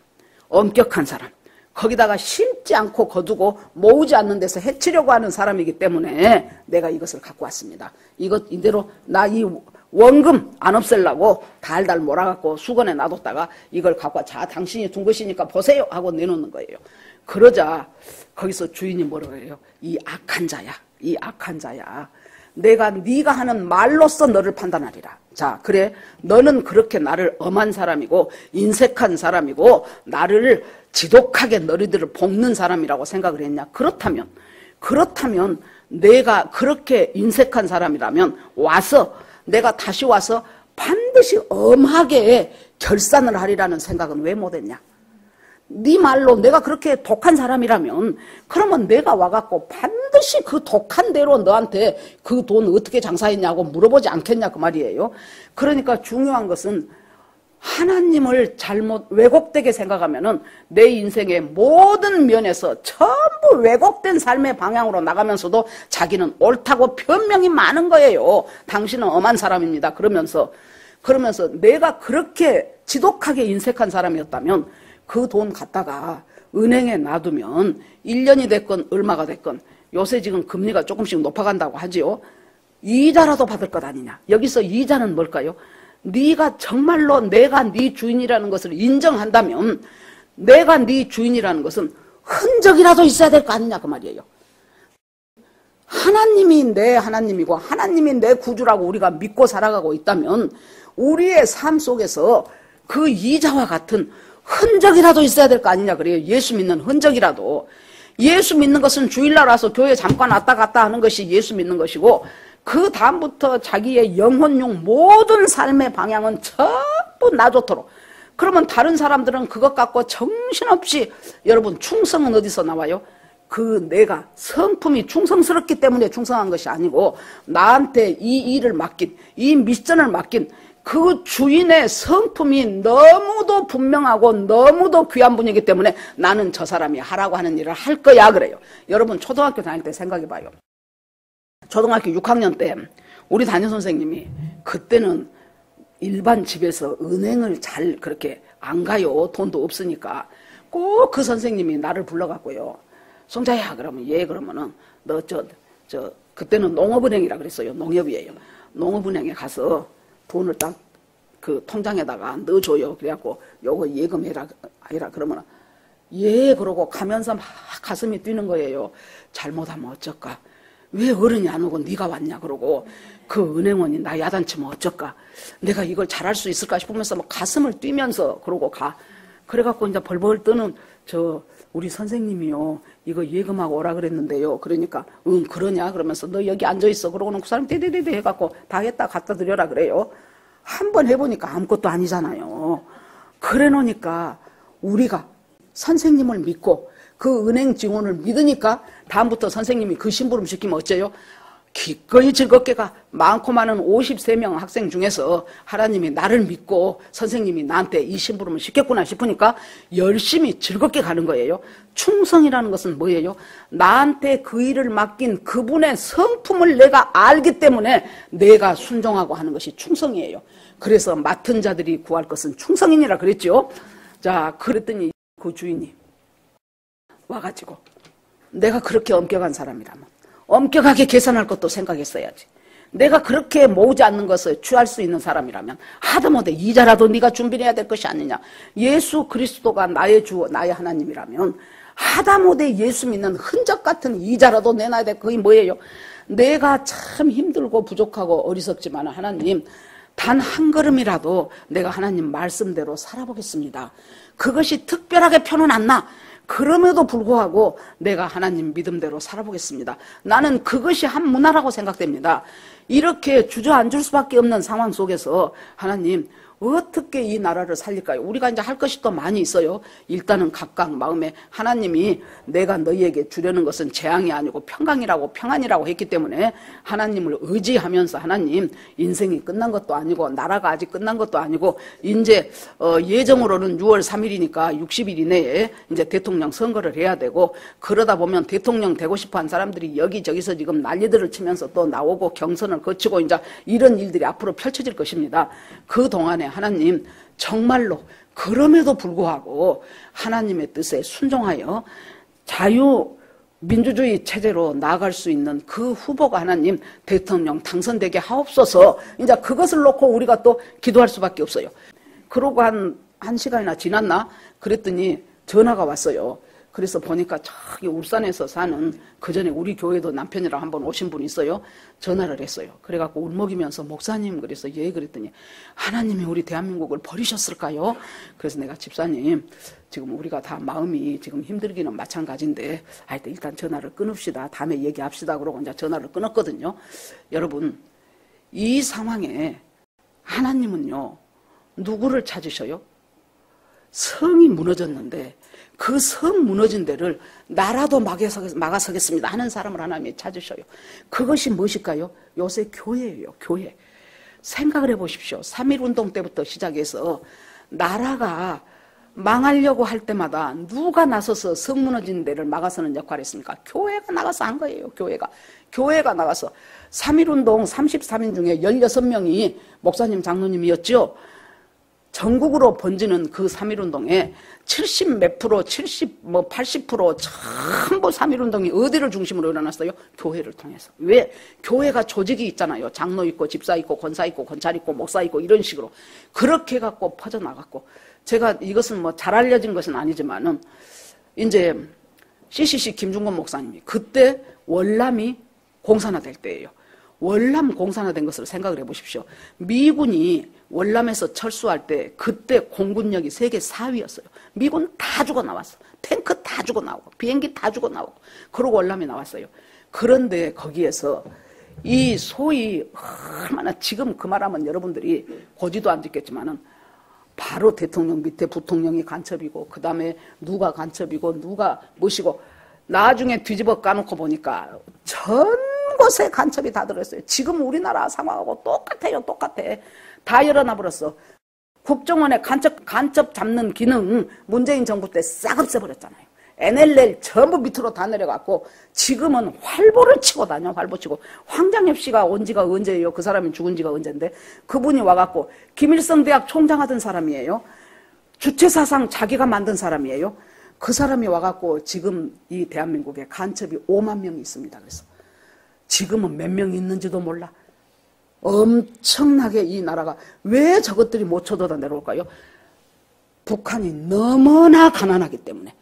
엄격한 사람, 거기다가 심지 않고 거두고 모으지 않는 데서 해치려고 하는 사람이기 때문에 내가 이것을 갖고 왔습니다. 이대로 나 이 원금 안 없애려고 달달 몰아갖고 수건에 놔뒀다가 이걸 갖고 와. 자, 당신이 둔 것이니까 보세요 하고 내놓는 거예요. 그러자 거기서 주인이 뭐라고 해요? 이 악한 자야, 이 악한 자야. 내가 네가 하는 말로써 너를 판단하리라. 자, 그래, 너는 그렇게 나를 엄한 사람이고 인색한 사람이고 나를 지독하게 너희들을 볶는 사람이라고 생각을 했냐? 그렇다면 내가 그렇게 인색한 사람이라면 내가 다시 와서 반드시 엄하게 결산을 하리라는 생각은 왜 못했냐? 네 말로 내가 그렇게 독한 사람이라면 그러면 내가 와갖고 반드시 그 독한 대로 너한테 그 돈 어떻게 장사했냐고 물어보지 않겠냐 그 말이에요. 그러니까 중요한 것은 하나님을 잘못 왜곡되게 생각하면은 내 인생의 모든 면에서 전부 왜곡된 삶의 방향으로 나가면서도 자기는 옳다고 변명이 많은 거예요. 당신은 엄한 사람입니다. 그러면서 내가 그렇게 지독하게 인색한 사람이었다면 그 돈 갖다가 은행에 놔두면 1년이 됐건 얼마가 됐건 요새 지금 금리가 조금씩 높아간다고 하지요. 이자라도 받을 것 아니냐. 여기서 이자는 뭘까요? 네가 정말로 내가 네 주인이라는 것을 인정한다면 내가 네 주인이라는 것은 흔적이라도 있어야 될 거 아니냐 그 말이에요. 하나님이 내 하나님이고 하나님이 내 구주라고 우리가 믿고 살아가고 있다면 우리의 삶 속에서 그 이자와 같은 흔적이라도 있어야 될 거 아니냐 그래요. 예수 믿는 흔적이라도. 예수 믿는 것은 주일날 와서 교회 잠깐 왔다 갔다 하는 것이 예수 믿는 것이고 그 다음부터 자기의 영혼용 모든 삶의 방향은 전부 놔놓도록. 그러면 다른 사람들은 그것 갖고 정신없이 여러분 충성은 어디서 나와요? 그 내가 성품이 충성스럽기 때문에 충성한 것이 아니고 나한테 이 일을 맡긴 이 미션을 맡긴 그 주인의 성품이 너무도 분명하고 너무도 귀한 분이기 때문에 나는 저 사람이 하라고 하는 일을 할 거야 그래요. 여러분 초등학교 다닐 때 생각해봐요. 초등학교 6학년 때 우리 담임선생님이 그때는 일반 집에서 은행을 잘 그렇게 안 가요. 돈도 없으니까. 꼭 그 선생님이 나를 불러갖고요. 송자야 그러면 예 그러면은 너 그때는 농업은행이라 그랬어요. 농협이에요. 농업은행에 가서 돈을 딱 그 통장에다가 넣어줘요. 그래갖고 요거 예금해라 그러면 예 그러고 가면서 막 가슴이 뛰는 거예요. 잘못하면 어쩔까? 왜 어른이 안 오고 네가 왔냐 그러고 그 은행원이 나 야단치면 어쩔까? 내가 이걸 잘할 수 있을까 싶으면서 막 가슴을 뛰면서 그러고 가. 그래갖고 이제 벌벌 떠는 우리 선생님이요 이거 예금하고 오라 그랬는데요. 그러니까 응 그러냐 그러면서 너 여기 앉아있어. 그러고는 그 사람 떼떼떼떼 해갖고 다 했다 갖다 드려라 그래요. 한번 해보니까 아무것도 아니잖아요. 그래 놓으니까 우리가 선생님을 믿고 그 은행 직원을 믿으니까 다음부터 선생님이 그 심부름 시키면 어째요? 기꺼이 즐겁게 가. 많고 많은 53명 학생 중에서 하나님이 나를 믿고 선생님이 나한테 이 심부름을 시켰구나 싶으니까 열심히 즐겁게 가는 거예요. 충성이라는 것은 뭐예요? 나한테 그 일을 맡긴 그분의 성품을 내가 알기 때문에 내가 순종하고 하는 것이 충성이에요. 그래서 맡은 자들이 구할 것은 충성이니라 그랬죠. 자, 그랬더니 그 주인이 와가지고 내가 그렇게 엄격한 사람이라면 엄격하게 계산할 것도 생각했어야지. 내가 그렇게 모으지 않는 것을 취할 수 있는 사람이라면 하다못해 이자라도 네가 준비해야 될 것이 아니냐. 예수 그리스도가 나의 주 나의 하나님이라면 하다못해 예수 믿는 흔적 같은 이자라도 내놔야 돼. 그게 뭐예요? 내가 참 힘들고 부족하고 어리석지만 하나님 단 한 걸음이라도 내가 하나님 말씀대로 살아보겠습니다. 그것이 특별하게 표는 안 나. 그럼에도 불구하고 내가 하나님 믿음대로 살아보겠습니다. 나는 그것이 한 문화라고 생각됩니다. 이렇게 주저앉을 수밖에 없는 상황 속에서 하나님 어떻게 이 나라를 살릴까요? 우리가 이제 할 것이 또 많이 있어요. 일단은 각각 마음에 하나님이 내가 너희에게 주려는 것은 재앙이 아니고 평강이라고 평안이라고 했기 때문에 하나님을 의지하면서 하나님 인생이 끝난 것도 아니고 나라가 아직 끝난 것도 아니고 이제 예정으로는 6월 3일이니까 60일 이내에 이제 대통령 선거를 해야 되고 그러다 보면 대통령 되고 싶어하는 사람들이 여기저기서 지금 난리들을 치면서 또 나오고 경선을 거치고 이제 이런 일들이 앞으로 펼쳐질 것입니다. 그 동안에 하나님 정말로 그럼에도 불구하고 하나님의 뜻에 순종하여 자유민주주의 체제로 나아갈 수 있는 그 후보가 하나님 대통령 당선되게 하옵소서. 이제 그것을 놓고 우리가 또 기도할 수밖에 없어요. 그러고 한 시간이나 지났나? 그랬더니 전화가 왔어요. 그래서 보니까 저기 울산에서 사는 그전에 우리 교회도 남편이랑 한번 오신 분이 있어요. 전화를 했어요. 그래갖고 울먹이면서 목사님 그래서 예 그랬더니 하나님이 우리 대한민국을 버리셨을까요? 그래서 내가 집사님 지금 우리가 다 마음이 지금 힘들기는 마찬가지인데 하여튼 일단 전화를 끊읍시다. 다음에 얘기합시다. 그러고 이제 전화를 끊었거든요. 여러분 이 상황에 하나님은요 누구를 찾으셔요? 성이 무너졌는데 그 성 무너진 데를 나라도 막아서겠습니다 하는 사람을 하나님이 찾으셔요. 그것이 무엇일까요? 요새 교회예요. 교회. 생각을 해보십시오. 3.1운동 때부터 시작해서 나라가 망하려고 할 때마다 누가 나서서 성 무너진 데를 막아서는 역할을 했습니까? 교회가 나가서 한 거예요. 교회가 나가서 3.1운동 33인 중에 16명이 목사님 장로님이었죠. 전국으로 번지는 그 3.1운동에 70 몇 프로, 70, 80% 전부 3.1운동이 어디를 중심으로 일어났어요? 교회를 통해서. 왜? 교회가 조직이 있잖아요. 장로 있고, 집사 있고, 권사 있고, 권찰 있고, 목사 있고, 이런 식으로. 그렇게 갖고 퍼져나갔고. 제가 이것은 잘 알려진 것은 아니지만은, 이제, CCC 김중건 목사님이 그때 월남이 공산화될 때예요. 월남 공산화된 것을 생각을 해보십시오. 미군이 월남에서 철수할 때 그때 공군력이 세계 4위였어요. 미군 다 죽어 나왔어. 탱크 다 죽어 나오고 비행기 다 죽어 나오고 그러고 월남이 나왔어요. 그런데 거기에서 이 소위 얼마나 지금 그 말하면 여러분들이 고지도 안 짓겠지만은 바로 대통령 밑에 부통령이 간첩이고 그 다음에 누가 간첩이고 누가 뭐시고 나중에 뒤집어 까놓고 보니까 전 곳에 간첩이 다 들어있어요. 지금 우리나라 상황하고 똑같아요. 똑같아. 다 열어놔버렸어. 국정원에 간첩 잡는 기능 문재인 정부 때 싹 없애버렸잖아요. NLL 전부 밑으로 다 내려갔고 지금은 활보를 치고 다녀. 활보치고. 황장엽 씨가 온 지가 언제예요? 그 사람이 죽은 지가 언젠데. 그분이 와갖고 김일성 대학 총장 하던 사람이에요. 주체사상 자기가 만든 사람이에요. 그 사람이 와갖고 지금 이 대한민국에 간첩이 5만 명이 있습니다. 그래서 지금은 몇 명 있는지도 몰라. 엄청나게 이 나라가 왜 저것들이 못 쳐들어 내려올까요? 북한이 너무나 가난하기 때문에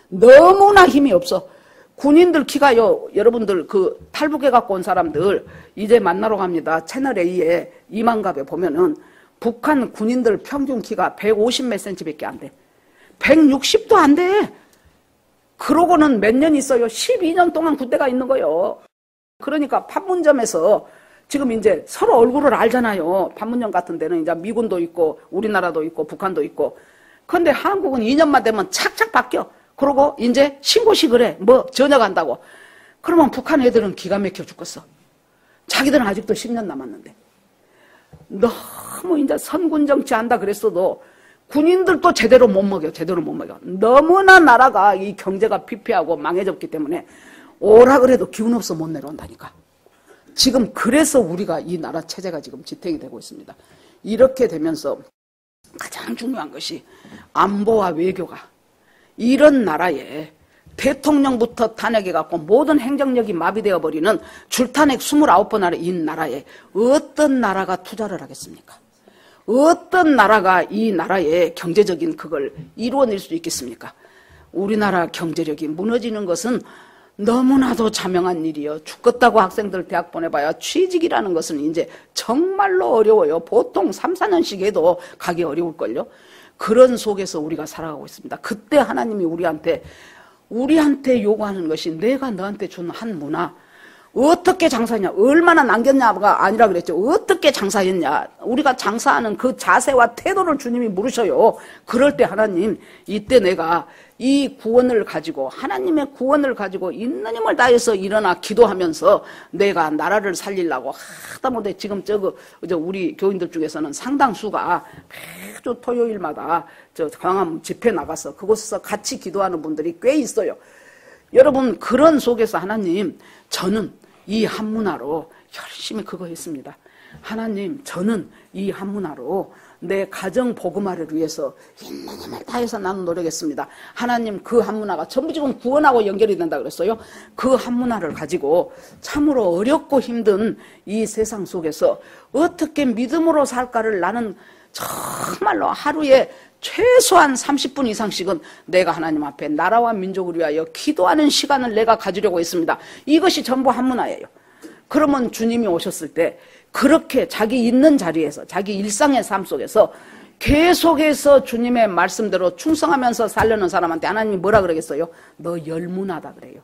너무나 힘이 없어. 군인들 키가요. 여러분들 그 탈북해 갖고 온 사람들 이제 만나러 갑니다. 채널 A에 이만갑에 보면은 북한 군인들 평균 키가 150 몇 cm밖에 안 돼. 160도 안 돼. 그러고는 몇 년 있어요. 12년 동안 군대가 있는 거예요. 그러니까 판문점에서 지금 이제 서로 얼굴을 알잖아요. 판문점 같은 데는 이제 미군도 있고 우리나라도 있고 북한도 있고. 근데 한국은 2년만 되면 착착 바뀌어. 그러고 이제 신고식을 해. 전역 한다고. 그러면 북한 애들은 기가 막혀 죽겠어. 자기들은 아직도 10년 남았는데. 너무 이제 선군 정치 한다 그랬어도 군인들도 제대로 못 먹여. 너무나 나라가 이 경제가 피폐하고 망해졌기 때문에 오라 그래도 기운 없어 못 내려온다니까. 지금 그래서 우리가 이 나라 체제가 지금 지탱이 되고 있습니다. 이렇게 되면서 가장 중요한 것이 안보와 외교가 이런 나라에 대통령부터 탄핵해갖고 모든 행정력이 마비되어 버리는 줄탄핵 29번 아래 이 나라에 어떤 나라가 투자를 하겠습니까? 어떤 나라가 이 나라의 경제적인 그걸 이루어낼 수 있겠습니까? 우리나라 경제력이 무너지는 것은 너무나도 자명한 일이요. 죽겠다고 학생들 대학 보내봐야 취직이라는 것은 이제 정말로 어려워요. 보통 3, 4년씩 해도 가기 어려울걸요. 그런 속에서 우리가 살아가고 있습니다. 그때 하나님이 우리한테 요구하는 것이 내가 너한테 준 한 문화, 어떻게 장사했냐, 얼마나 남겼냐가 아니라 그랬죠. 어떻게 장사했냐. 우리가 장사하는 그 자세와 태도를 주님이 물으셔요. 그럴 때 하나님, 이때 내가 이 구원을 가지고, 하나님의 구원을 가지고 있는 힘을 다해서 일어나 기도하면서 내가 나라를 살리려고 하다못해 지금 우리 교인들 중에서는 상당수가 매주 토요일마다 광화문 집회 나가서 그곳에서 같이 기도하는 분들이 꽤 있어요. 여러분, 그런 속에서 하나님, 저는 이 한 문화로 열심히 그거 했습니다. 하나님, 저는 이 한 문화로 내 가정 복음화를 위해서 있는 힘을 다해서 나는 노력했습니다. 하나님, 그 한 문화가 전부 지금 구원하고 연결이 된다 그랬어요. 그 한 문화를 가지고 참으로 어렵고 힘든 이 세상 속에서 어떻게 믿음으로 살까를 나는 정말로 하루에 최소한 30분 이상씩은 내가 하나님 앞에 나라와 민족을 위하여 기도하는 시간을 내가 가지려고 했습니다. 이것이 전부 한 문화예요. 그러면 주님이 오셨을 때 그렇게 자기 있는 자리에서, 자기 일상의 삶 속에서 계속해서 주님의 말씀대로 충성하면서 살려는 사람한테 하나님이 뭐라 그러겠어요? 너 열문하다 그래요.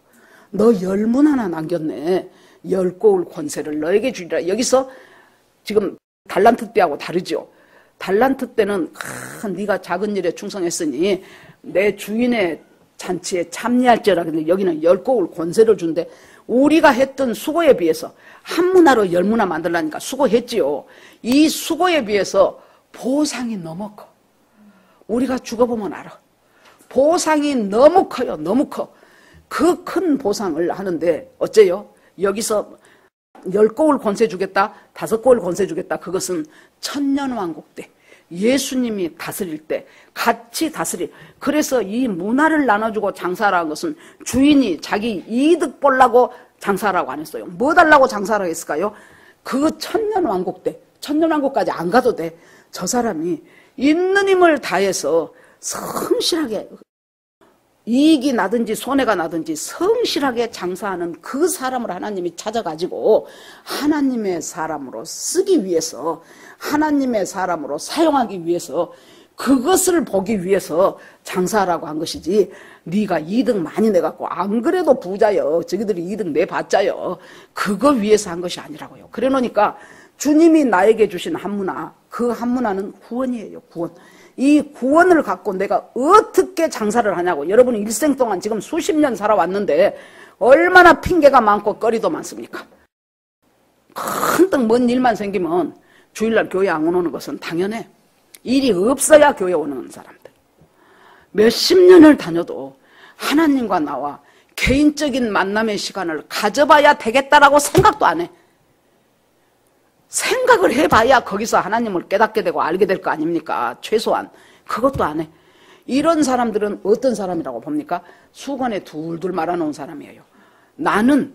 너 열문 하나 남겼네. 열 고울 권세를 너에게 주리라. 여기서 지금 달란트 때하고 다르죠. 달란트 때는 네가 작은 일에 충성했으니 내 주인의 잔치에 참여할지어라. 근데 여기는 열 고울 권세를 준대. 우리가 했던 수고에 비해서 한 문화로 열 문화 만들라니까 수고했지요. 이 수고에 비해서 보상이 너무 커. 우리가 죽어보면 알아. 보상이 너무 커요. 너무 커. 그 큰 보상을 하는데 어째요? 여기서 10고울 권세 주겠다, 5고울 권세 주겠다. 그것은 천년왕국 때 예수님이 다스릴 때 같이 그래서 이 문화를 나눠주고 장사라는 것은 주인이 자기 이득 보려고 장사라고 안 했어요. 뭐 달라고 장사라고 했을까요? 그 천년왕국 때, 천년왕국까지 안 가도 돼. 저 사람이 있는 힘을 다해서 성실하게 이익이 나든지 손해가 나든지 성실하게 장사하는 그 사람을 하나님이 찾아가지고 하나님의 사람으로 쓰기 위해서, 하나님의 사람으로 사용하기 위해서, 그것을 보기 위해서 장사하라고 한 것이지, 네가 이득 많이 내갖고 안 그래도 부자여, 저기들이 이득 내봤자여, 그거 위해서 한 것이 아니라고요. 그래 놓으니까 주님이 나에게 주신 한 문화, 그 한 문화는 구원이에요. 구원. 이 구원을 갖고 내가 어떻게 장사를 하냐고. 여러분 일생 동안 지금 수십 년 살아왔는데 얼마나 핑계가 많고 거리도 많습니까? 큰뜩 먼 일만 생기면 주일날 교회 안 오는 것은 당연해. 일이 없어야 교회 오는 사람들. 몇십 년을 다녀도 하나님과 나와 개인적인 만남의 시간을 가져봐야 되겠다라고 생각도 안 해. 생각을 해봐야 거기서 하나님을 깨닫게 되고 알게 될 거 아닙니까? 최소한. 그것도 안 해. 이런 사람들은 어떤 사람이라고 봅니까? 수건에 둘둘 말아놓은 사람이에요. 나는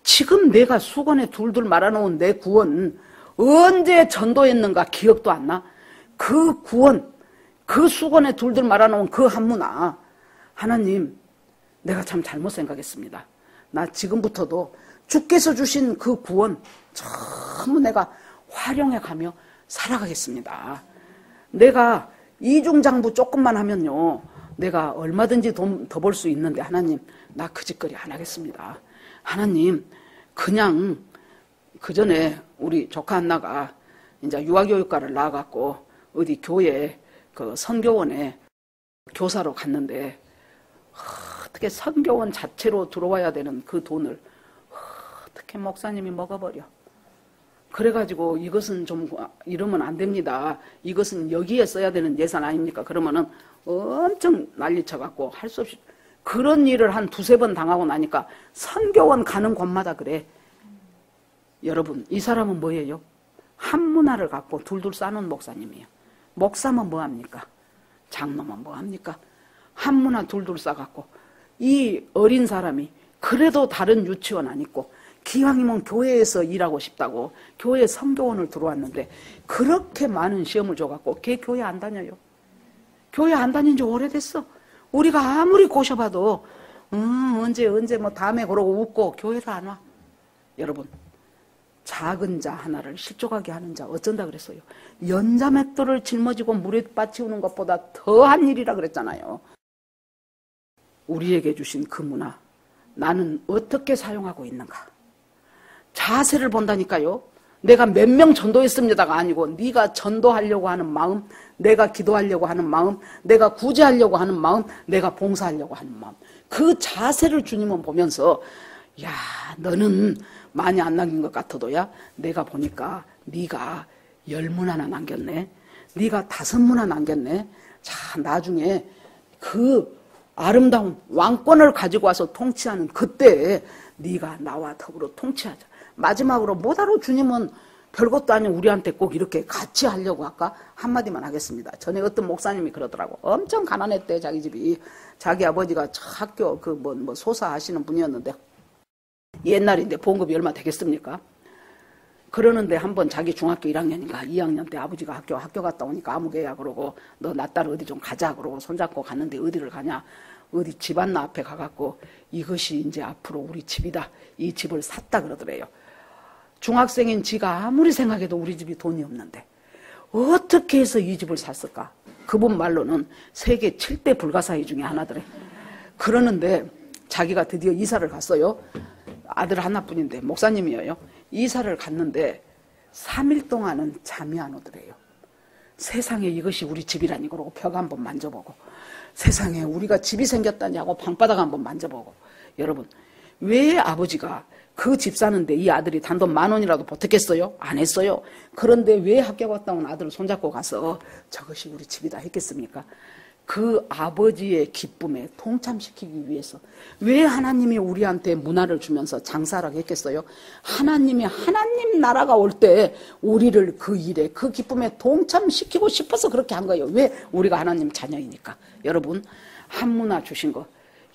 지금 내가 수건에 둘둘 말아놓은 내 구원 언제 전도했는가 기억도 안 나? 그 구원, 그 수건에 둘둘 말아놓은 그 한 문화, 하나님, 내가 참 잘못 생각했습니다. 나 지금부터도 주께서 주신 그 구원 전부 내가 활용해가며 살아가겠습니다. 내가 이중장부 조금만 하면요, 내가 얼마든지 돈 더 벌 수 있는데 하나님, 나 그 짓거리 안 하겠습니다. 하나님, 그냥 그 전에 우리 조카 한나가 이제 유아교육과를 나와갖고 어디 교회 그 선교원에 교사로 갔는데 어떻게 선교원 자체로 들어와야 되는 그 돈을 어떻게 목사님이 먹어버려. 그래가지고 이것은 좀 이러면 안 됩니다. 이것은 여기에 써야 되는 예산 아닙니까? 그러면은 엄청 난리쳐갖고 할 수 없이 그런 일을 한 두세 번 당하고 나니까 선교원 가는 곳마다 그래. 여러분, 이 사람은 뭐예요? 한 문화를 갖고 둘둘 싸놓은 목사님이에요. 목사면 뭐합니까? 장로면 뭐합니까? 한 문화 둘둘 싸갖고 이 어린 사람이 그래도 다른 유치원 안 있고 기왕이면 교회에서 일하고 싶다고 교회 선교원을 들어왔는데 그렇게 많은 시험을 줘갖고 걔 교회 안 다녀요. 교회 안 다닌 지 오래됐어. 우리가 아무리 꼬셔봐도 언제 뭐 다음에 그러고 웃고 교회를 안 와. 여러분, 작은 자 하나를 실족하게 하는 자 어쩐다 그랬어요. 연자맷돌을 짊어지고 물에 빠치우는 것보다 더한 일이라 그랬잖아요. 우리에게 주신 그 문화, 나는 어떻게 사용하고 있는가? 자세를 본다니까요. 내가 몇 명 전도했습니다가 아니고 네가 전도하려고 하는 마음, 내가 기도하려고 하는 마음, 내가 구제하려고 하는 마음, 내가 봉사하려고 하는 마음, 그 자세를 주님은 보면서 야, 너는 많이 안 남긴 것 같아도야 내가 보니까 네가 10문화나 남겼네, 네가 5문화 남겼네. 자, 나중에 그 아름다운 왕권을 가지고 와서 통치하는 그때에 네가 나와 더불어 통치하자. 마지막으로 뭐다로 주님은 별것도 아닌 우리한테 꼭 이렇게 같이 하려고 할까? 한마디만 하겠습니다. 전에 어떤 목사님이 그러더라고. 엄청 가난했대, 자기 집이. 자기 아버지가 학교 뭐 소사 하시는 분이었는데 옛날인데 봉급이 얼마 되겠습니까? 그러는데 한번 자기 중학교 1학년인가 2학년 때 아버지가 학교 갔다 오니까 아무개야 그러고 너 나 딸 어디 좀 가자 그러고 손잡고 갔는데 어디를 가냐? 어디 집안나 앞에 가갖고 이것이 이제 앞으로 우리 집이다. 이 집을 샀다 그러더래요. 중학생인 지가 아무리 생각해도 우리 집이 돈이 없는데 어떻게 해서 이 집을 샀을까? 그분 말로는 세계 7대 불가사의 중에 하나더래. 그러는데 자기가 드디어 이사를 갔어요. 아들 하나뿐인데 목사님이에요. 이사를 갔는데 3일 동안은 잠이 안 오더래요. 세상에 이것이 우리 집이라니 그러고 벽 한번 만져보고, 세상에 우리가 집이 생겼다니 하고 방바닥 한번 만져보고. 여러분, 왜 아버지가 그 집 사는데 이 아들이 단돈 10,000원이라도 보탰겠어요? 안 했어요. 그런데 왜 학교 갔다 온 아들을 손잡고 가서 저것이 우리 집이다 했겠습니까? 그 아버지의 기쁨에 동참시키기 위해서. 왜 하나님이 우리한테 문화를 주면서 장사라고 했겠어요? 하나님 나라가 올 때 우리를 그 일에, 그 기쁨에 동참시키고 싶어서 그렇게 한 거예요. 왜? 우리가 하나님 자녀이니까. 여러분, 한 문화 주신 거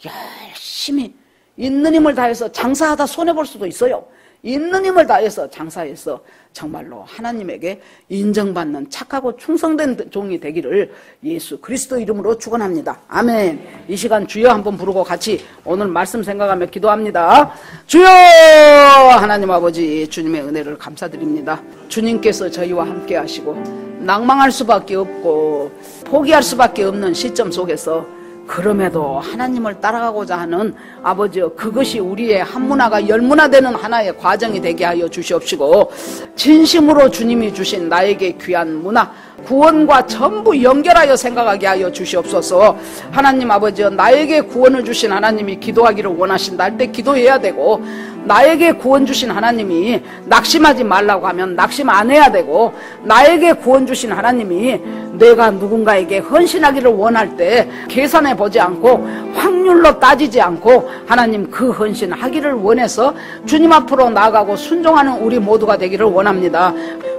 열심히 있는 힘을 다해서 장사하다 손해볼 수도 있어요. 있는 힘을 다해서 장사해서 정말로 하나님에게 인정받는 착하고 충성된 종이 되기를 예수 그리스도 이름으로 축원합니다. 아멘. 이 시간 주여 한번 부르고 같이 오늘 말씀 생각하며 기도합니다. 주여, 하나님 아버지, 주님의 은혜를 감사드립니다. 주님께서 저희와 함께 하시고 낭망할 수밖에 없고 포기할 수밖에 없는 시점 속에서 그럼에도 하나님을 따라가고자 하는 아버지여, 그것이 우리의 한 문화가 10문화 되는 하나의 과정이 되게 하여 주시옵시고, 진심으로 주님이 주신 나에게 귀한 문화, 구원과 전부 연결하여 생각하게 하여 주시옵소서. 하나님 아버지여, 나에게 구원을 주신 하나님이 기도하기를 원하신다 할 때 기도해야 되고, 나에게 구원 주신 하나님이 낙심하지 말라고 하면 낙심 안 해야 되고, 나에게 구원 주신 하나님이 내가 누군가에게 헌신하기를 원할 때 계산해 보지 않고 확률로 따지지 않고 하나님 그 헌신하기를 원해서 주님 앞으로 나아가고 순종하는 우리 모두가 되기를 원합니다.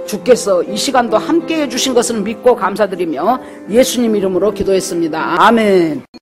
주께서 이 시간도 함께해 주신 것을 믿고 감사드리며 예수님 이름으로 기도했습니다. 아멘.